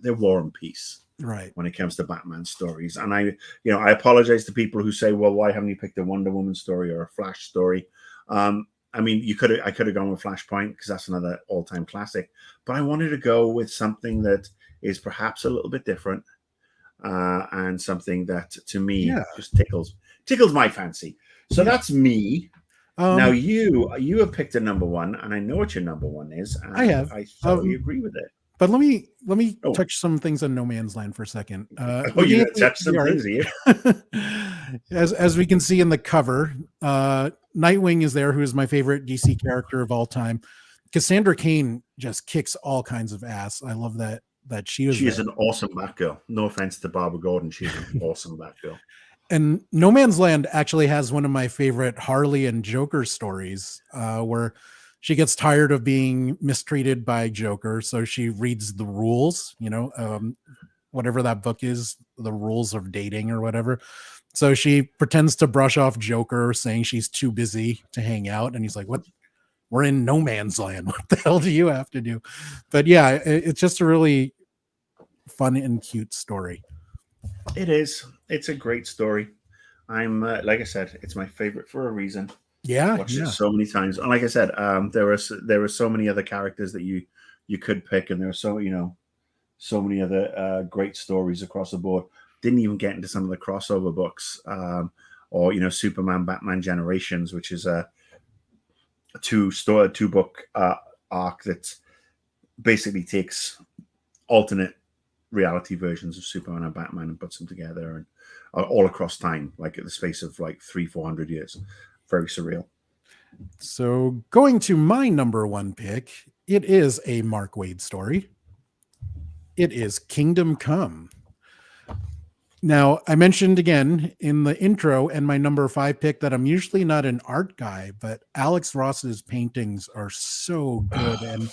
they're War and Peace, right, when it comes to Batman stories. And I apologize to people who say, well, why haven't you picked a Wonder Woman story or a Flash story? I mean, I could have gone with Flashpoint because that's another all-time classic, but I wanted to go with something that is perhaps a little bit different, and something that to me just tickles my fancy. So that's me. Now you have picked a number one, and I know what your number one is. And I totally agree with it. But let me touch some things on No Man's Land for a second. You touch some things here. As we can see in the cover, Nightwing is there, who is my favorite DC character of all time. Cassandra Cain just kicks all kinds of ass. I love that she is an awesome Batgirl. No offense to Barbara Gordon, she's an awesome Batgirl. And No Man's Land actually has one of my favorite Harley and Joker stories, where she gets tired of being mistreated by Joker, so she reads the rules, whatever that book is, the rules of dating or whatever. So she pretends to brush off Joker, saying she's too busy to hang out, and he's like, "What? We're in No Man's Land. What the hell do you have to do?" But yeah, it's just a really fun and cute story. It is. It's a great story. I'm like I said, it's my favorite for a reason. Watched it so many times, and like I said, there were so many other characters that you could pick, and there are so many other great stories across the board. Didn't even get into some of the crossover books, or Superman Batman Generations, which is a two book arc that basically takes alternate reality versions of Superman and Batman and puts them together, and all across time, like at the space of like 300-400 years. Very surreal. So going to my number one pick, it is a Mark Waid story. It is Kingdom Come. Now, I mentioned again in the intro and my number 5 pick that I'm usually not an art guy, but Alex Ross's paintings are so good and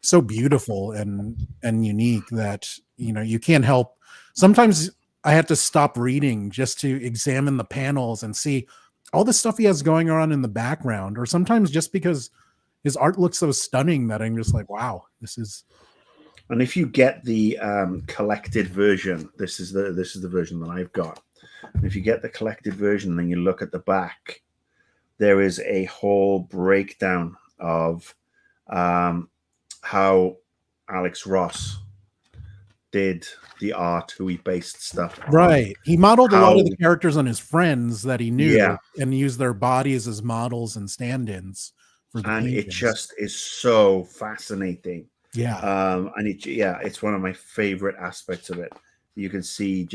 so beautiful and unique that, you can't help. Sometimes I had to stop reading just to examine the panels and see all the stuff he has going on in the background, or sometimes just because his art looks so stunning that I'm just like, wow, this is. And if you get the collected version, this is the version that I've got. And if you get the collected version, then you look at the back, there is a whole breakdown of how Alex Ross did the art, who he based stuff on. Right. He modeled a lot of the characters on his friends that he knew, and used their bodies as models and stand-ins for the paintings. It just is so fascinating. Yeah. And it's one of my favorite aspects of it. You can see,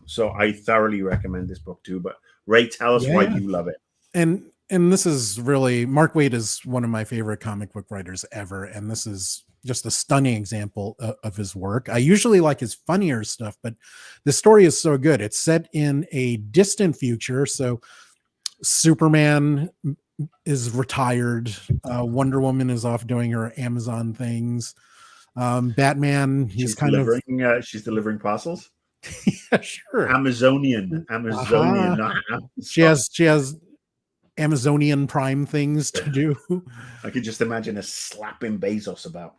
so I thoroughly recommend this book too. But Ray, tell us why you love it. And this is really, Mark Waid is one of my favorite comic book writers ever, and this is just a stunning example of his work. I usually like his funnier stuff, but the story is so good. It's set in a distant future, so Superman is retired, Wonder Woman is off doing her Amazon things, Batman, she's delivering parcels. Yeah, sure. Amazonian. She has Amazonian Prime things to do. I could just imagine her slapping Bezos about.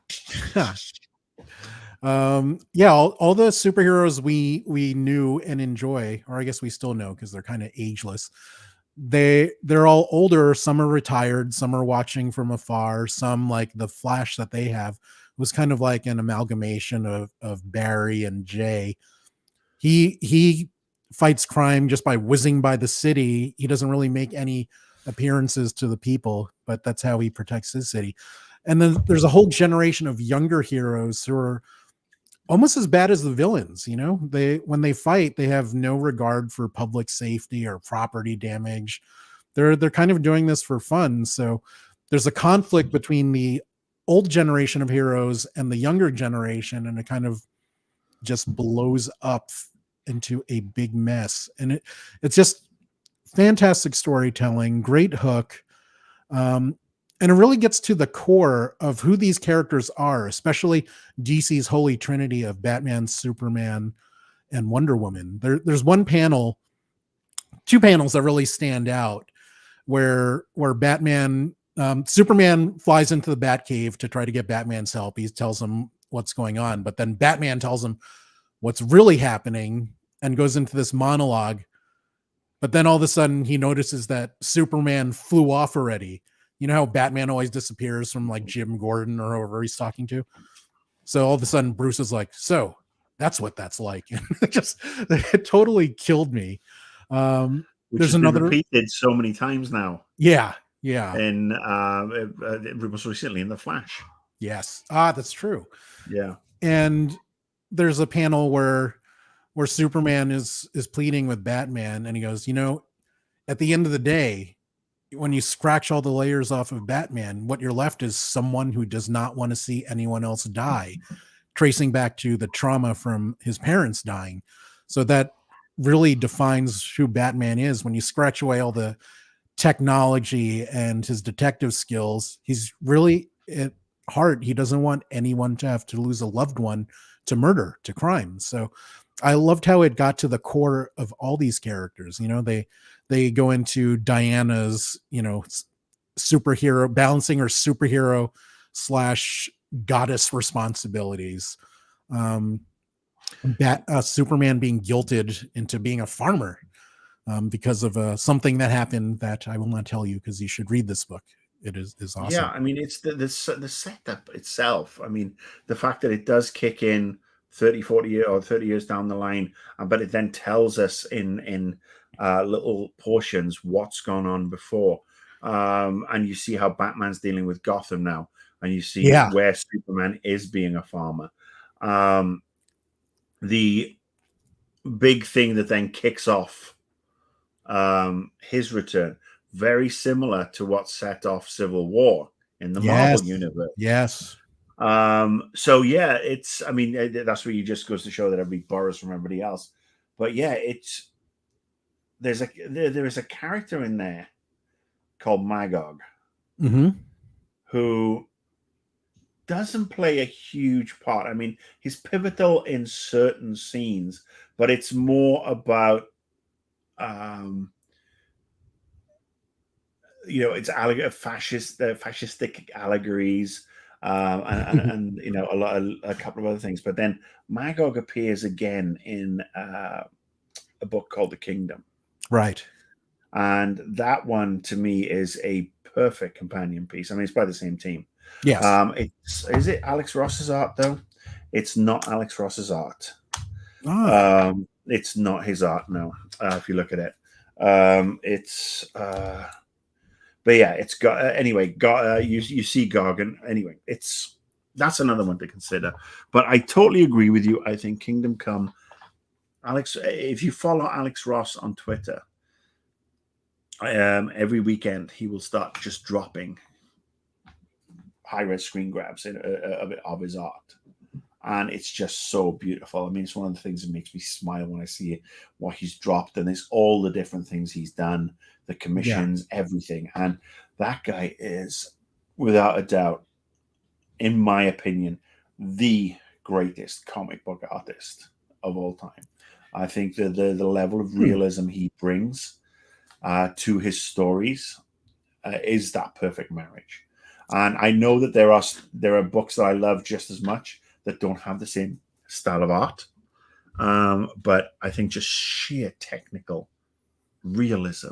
Yeah, all the superheroes we knew and enjoy, or I guess we still know because they're kind of ageless. They're all older. Some are retired. Some are watching from afar. Some, like the Flash that they have, was kind of like an amalgamation of Barry and Jay. He fights crime just by whizzing by the city. He doesn't really make any appearances to the people, but that's how he protects his city. And then there's a whole generation of younger heroes who are almost as bad as the villains. They, when they fight, they have no regard for public safety or property damage. They're kind of doing this for fun. So there's a conflict between the old generation of heroes and the younger generation, and it kind of just blows up into a big mess. And it's just fantastic storytelling, great hook. And it really gets to the core of who these characters are, especially DC's holy trinity of Batman, Superman, and Wonder Woman. There's two panels that really stand out where Batman, Superman flies into the Batcave to try to get Batman's help. He tells him what's going on, but then Batman tells him what's really happening and goes into this monologue. But then all of a sudden he notices that Superman flew off already. You know how Batman always disappears from like Jim Gordon or whoever he's talking to? So all of a sudden Bruce is like, so that's what that's like. And it totally killed me. Which There's has been another repeated so many times now. Yeah. And most recently in The Flash. Yes. That's true. Yeah. And there's a panel where Superman is pleading with Batman, and he goes, at the end of the day, when you scratch all the layers off of Batman, what you're left is someone who does not want to see anyone else die, tracing back to the trauma from his parents dying. So that really defines who Batman is. When you scratch away all the technology and his detective skills, he's really at heart, he doesn't want anyone to have to lose a loved one to murder, to crime. So I loved how it got to the core of all these characters. They go into Diana's, superhero, balancing her superhero / goddess responsibilities. Superman being guilted into being a farmer because of something that happened that I will not tell you, because you should read this book. It is awesome. Yeah, I mean, it's the setup itself. I mean, the fact that it does kick in 30, 40 years or 30 years down the line, but it then tells us in little portions what's gone on before. And you see how Batman's dealing with Gotham now, and you see where Superman is being a farmer. The big thing that then kicks off his return, very similar to what set off Civil War in the Marvel universe. Yes. So yeah, it's, I mean, that's where you just goes to show that everybody borrows from everybody else. But yeah, there is a character in there called Magog, who doesn't play a huge part. I mean, he's pivotal in certain scenes, but it's more about it's fascistic allegories, and a couple of other things. But then Magog appears again in a book called The Kingdom, right? And that one to me is a perfect companion piece. I mean, it's by the same team. Yes. Is it Alex Ross's art though? It's not Alex Ross's art. It's not his art, no. If you look at it, but yeah, it's got anyway. You see Gargan anyway. That's another one to consider. But I totally agree with you. I think Kingdom Come, Alex. If you follow Alex Ross on Twitter, every weekend he will start just dropping high-res screen grabs of his art, and it's just so beautiful. I mean, it's one of the things that makes me smile when I see what he's dropped, and it's all the different things he's done, the commissions, everything. And that guy is, without a doubt, in my opinion, the greatest comic book artist of all time. I think that the level of realism he brings to his stories is that perfect marriage. And I know that there are books that I love just as much that don't have the same style of art. But I think just sheer technical realism,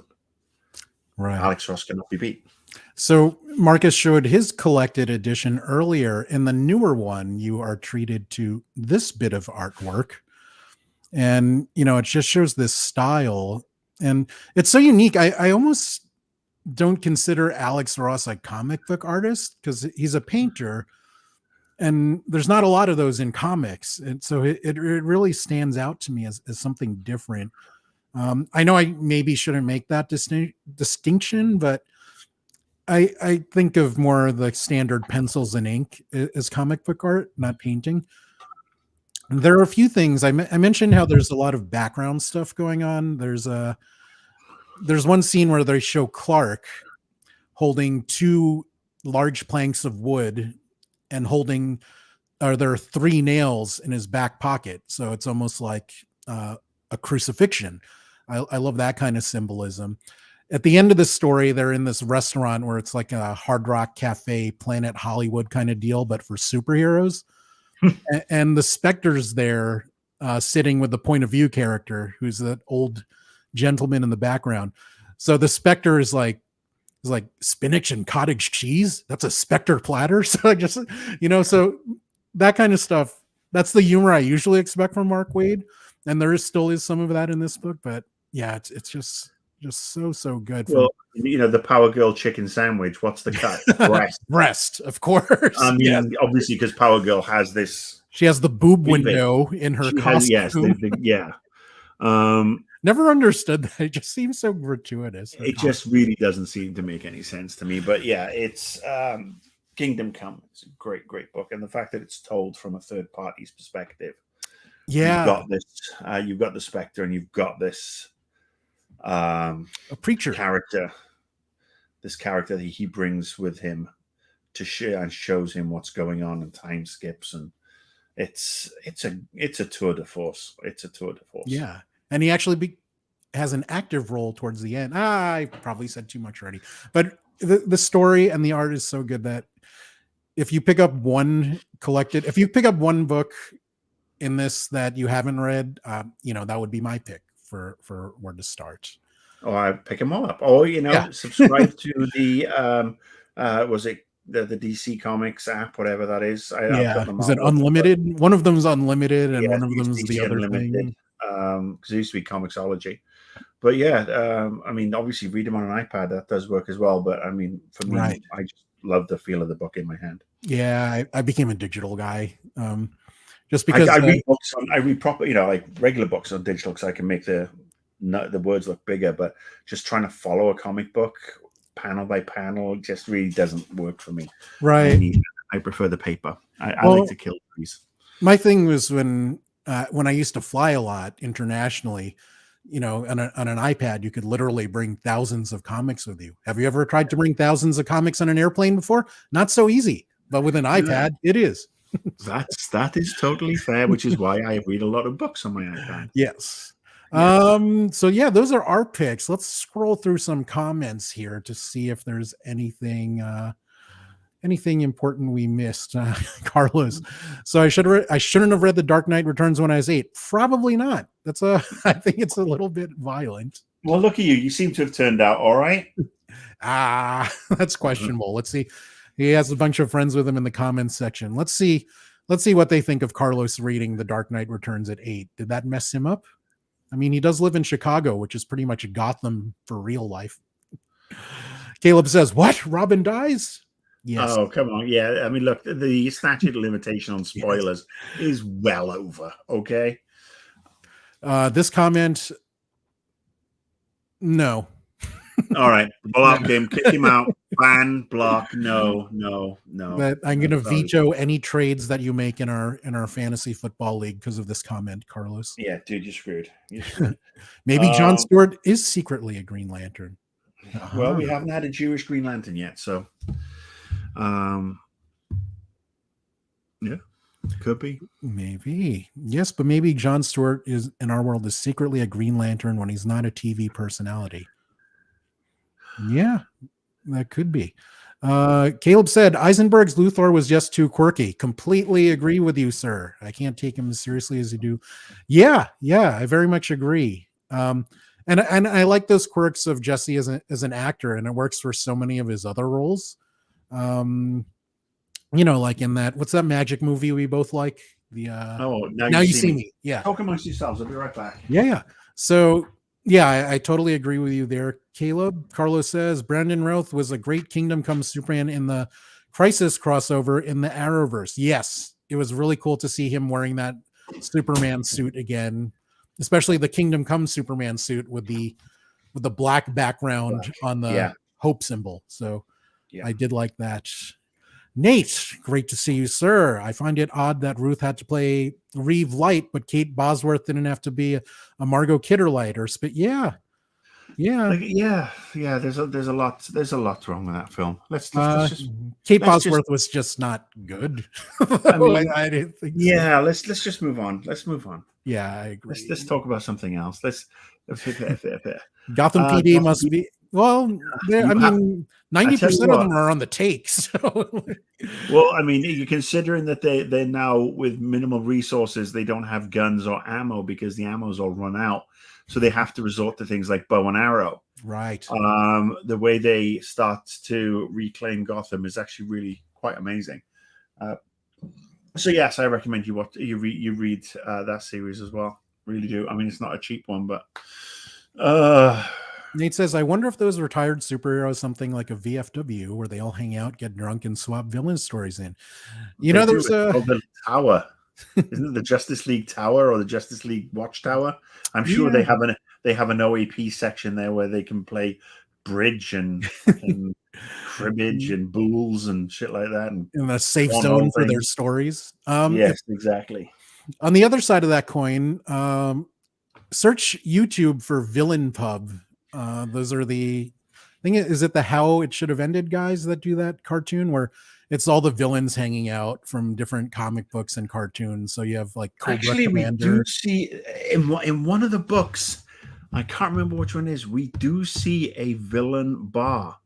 Right. Alex Ross cannot be beat. So Marcus showed his collected edition earlier. In the newer one, you are treated to this bit of artwork. And, it just shows this style. And it's so unique. I almost don't consider Alex Ross a comic book artist because he's a painter. And there's not a lot of those in comics. And so it really stands out to me as something different. I know I maybe shouldn't make that distinction, but I think of more the standard pencils and ink as comic book art, not painting. There are a few things I mentioned how there's a lot of background stuff going on. There's one scene where they show Clark holding two large planks of wood and there are 3 nails in his back pocket. So it's almost like a crucifixion. I love that kind of symbolism. At the end of the story, they're in this restaurant where it's like a Hard Rock Cafe, Planet Hollywood kind of deal, but for superheroes. And the Spectre's there sitting with the point of view character, who's that old gentleman in the background. So the Spectre is like spinach and cottage cheese. That's a Spectre platter. So I just, so that kind of stuff, that's the humor I usually expect from Mark Waid. And there still is some of that in this book, but yeah, it's just so good. Well, the Power Girl chicken sandwich. What's the cut? Breast, of course. I mean, obviously, because Power Girl has this. She has the boob window in her costume. Yeah. Never understood that. It just seems so gratuitous. It just really doesn't seem to make any sense to me. But yeah, it's Kingdom Come. It's a great book, and the fact that it's told from a third party's perspective. Yeah, you've got the Spectre, and you've got this a preacher character. This character that he brings with him to share and shows him what's going on and time skips, and it's a tour de force. It's a tour de force. Yeah, and he actually has an active role towards the end. I probably said too much already, but the story and the art is so good that if you pick up one book in this that you haven't read, that would be my pick for where to start. Oh, I pick them all up. Oh, subscribe to the was it the DC Comics app, whatever that is. Is it unlimited? One of them's unlimited, and one of them's the other thing. Because it used to be Comixology. But yeah, I mean, obviously read them on an iPad. That does work as well. But I mean, for me, I just love the feel of the book in my hand. Yeah, I became a digital guy. Just because I read books I read proper, like regular books on digital because I can make the words look bigger. But just trying to follow a comic book panel by panel just really doesn't work for me. Right. I prefer the paper. I like to kill these. My thing was when I used to fly a lot internationally, on an iPad, you could literally bring thousands of comics with you. Have you ever tried to bring thousands of comics on an airplane before? Not so easy, but with an iPad, it is. That is totally fair, which is why I read a lot of books on my iPad. Yes. So yeah, those are our picks. Let's scroll through some comments here to see if there's anything important we missed. Carlos. So I shouldn't have read The Dark Knight Returns when I was 8. Probably not. I think it's a little bit violent. Well, look at you. You seem to have turned out all right. That's questionable. Let's see. He has a bunch of friends with him in the comments section. Let's see what they think of Carlos reading The Dark Knight Returns at 8. Did that mess him up? I mean, he does live in Chicago, which is pretty much Gotham for real life. Caleb says, "What? Robin dies?" Yes. Oh, come on. Yeah. I mean, look, the statute of limitation on spoilers is well over. Okay. This comment, no. All right. Block him. Kick him out. Ban, block. No. But I'm going to veto any trades that you make in our fantasy football league because of this comment, Carlos. Yeah, dude, you're screwed. Maybe John Stewart is secretly a Green Lantern. Well, we haven't had a Jewish Green Lantern yet, so yeah, could be. Maybe. Yes, but maybe John Stewart is in our world is secretly a Green Lantern when he's not a TV personality. Yeah, that could be. Caleb said Eisenberg's Luthor was just too quirky. Completely agree with you, sir. I can't take him as seriously as you do. Yeah, I very much agree. And I like those quirks of Jesse as an actor, and it works for so many of his other roles. Like in that, what's that magic movie we both like? The Now You See Me. Yeah. Talk amongst yourselves. I'll be right back. Yeah. So yeah, I totally agree with you there, Caleb. Carlos says Brandon Routh was a great Kingdom Come Superman in the Crisis crossover in the Arrowverse. Yes, it was really cool to see him wearing that Superman suit again, especially the Kingdom Come Superman suit with the black background on the hope symbol. So I did like that. Nate, great to see you, sir. I find it odd that Ruth had to play Reeve Light, but Kate Bosworth didn't have to be a Margot Kidder Light or spit. Yeah. There's a lot wrong with that film. Let's just Kate Bosworth was just not good. I mean, I didn't think. Yeah, so. let's just move on. Let's move on. Yeah, I agree. Let's talk about something else. Let's Gotham PD must be. Well, I mean, 90% of them are on the takes. So. Well, I mean, you're considering that they're now with minimal resources, they don't have guns or ammo because the ammo's all run out. So they have to resort to things like bow and arrow. Right. The way they start to reclaim Gotham is actually really quite amazing. So yes, I recommend you read that series as well. Really do. I mean, it's not a cheap one, but. Nate says, I wonder if those retired superheroes, something like a VFW, where they all hang out, get drunk, and swap villain stories in. There's the Tower. Isn't it the Justice League Tower or the Justice League Watchtower? I'm sure they have an OAP section there where they can play bridge and cribbage and bools and shit like that, and in a safe zone for their stories. Yes, exactly. On the other side of that coin, search YouTube for Villain Pub. Those are the thing. Is it the How It Should Have Ended guys that do that cartoon where it's all the villains hanging out from different comic books and cartoons? So you have like Cobra Commander. We do see in one of the books, I can't remember which one it is. We do see a villain bar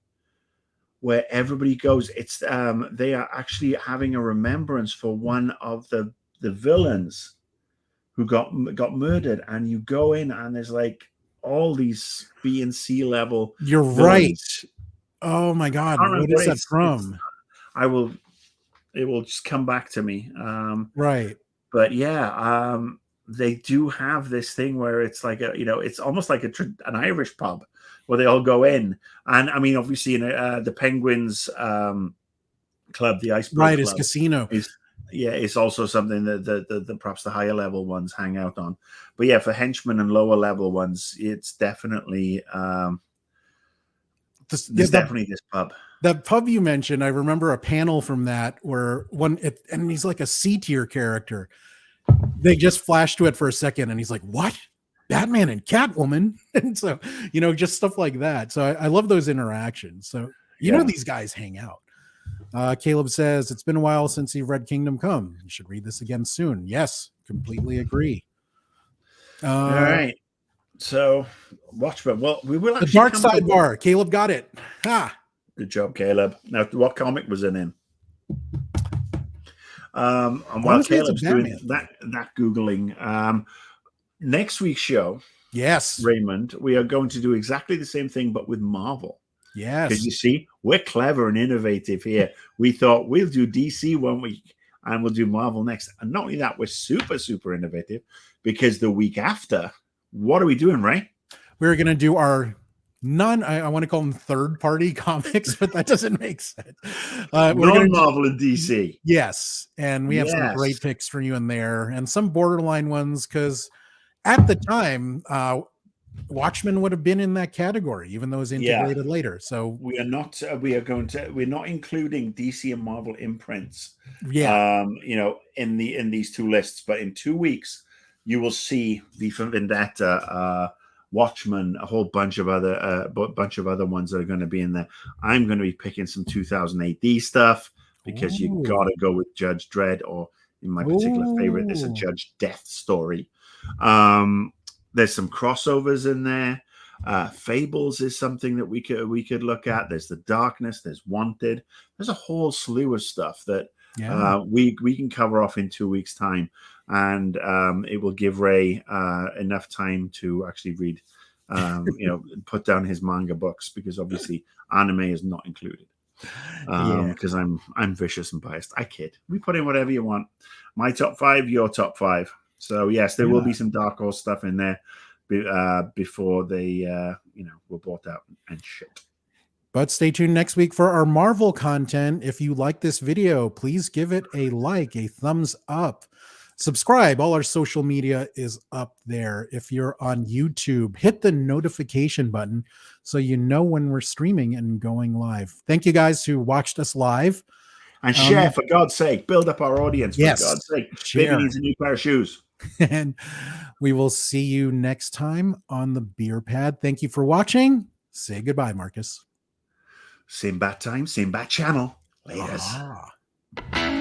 where everybody goes. It's they are actually having a remembrance for one of the villains who got murdered, and you go in and there's like all these B and C level. You're villains. Right. Oh my God. What is that from? It will just come back to me. Right. But yeah, they do have this thing where it's like it's almost like an Irish pub where they all go in. And I mean, obviously in the Penguins club, the Iceberg Club, is casino. It's also something that perhaps the higher level ones hang out on. But yeah, for henchmen and lower level ones, it's definitely definitely this pub. That pub you mentioned, I remember a panel from that where and he's like a C tier character. They just flashed to it for a second, and he's like, "What? Batman and Catwoman?" And so just stuff like that. So I love those interactions. So these guys hang out. Caleb says, it's been a while since you've read Kingdom Come. You should read this again soon. Yes, completely agree. All right. So, Watchmen. Well, we will actually. The Dark Side Bar. Caleb got it. Ha! Good job, Caleb. Now, what comic was it in? And while Caleb's doing that Googling, next week's show, yes, Raymond, we are going to do exactly the same thing, but with Marvel. Yes. Because you see, we're clever and innovative here. We thought we'll do DC one week and we'll do Marvel next. And not only that, we're super, super innovative because the week after, what are we doing, Ray? We're going to do our I want to call them third-party comics, but that doesn't make sense. Non-Marvel and DC. Yes. And we have some great picks for you in there and some borderline ones because at the time, Watchmen would have been in that category, even though it was integrated later. So we're not including DC and Marvel imprints. Yeah. In these two lists, but in 2 weeks you will see V for Vendetta, Watchmen, a whole bunch of other ones that are going to be in there. I'm going to be picking some 2008 stuff because you got to go with Judge Dredd, or in my particular favorite, there's a Judge Death story. There's some crossovers in there. Fables is something that we could look at. There's The Darkness. There's Wanted. There's a whole slew of stuff that we can cover off in 2 weeks' time, and it will give Ray enough time to actually read, put down his manga books, because obviously anime is not included. Because I'm vicious and biased. I kid. We put in whatever you want. My top 5, your top 5. So yes, there will be some Dark Horse stuff in there before they were bought out and shit. But stay tuned next week for our Marvel content. If you like this video, please give it a like, a thumbs up. Subscribe. All our social media is up there. If you're on YouTube, hit the notification button so you know when we're streaming and going live. Thank you guys who watched us live. And share, for God's sake. Build up our audience, for God's sake. Share. Baby needs a new pair of shoes. And we will see you next time on the BeeRPad. Thank you for watching. Say goodbye, Marcus. Same bat time, same bat channel. Laters.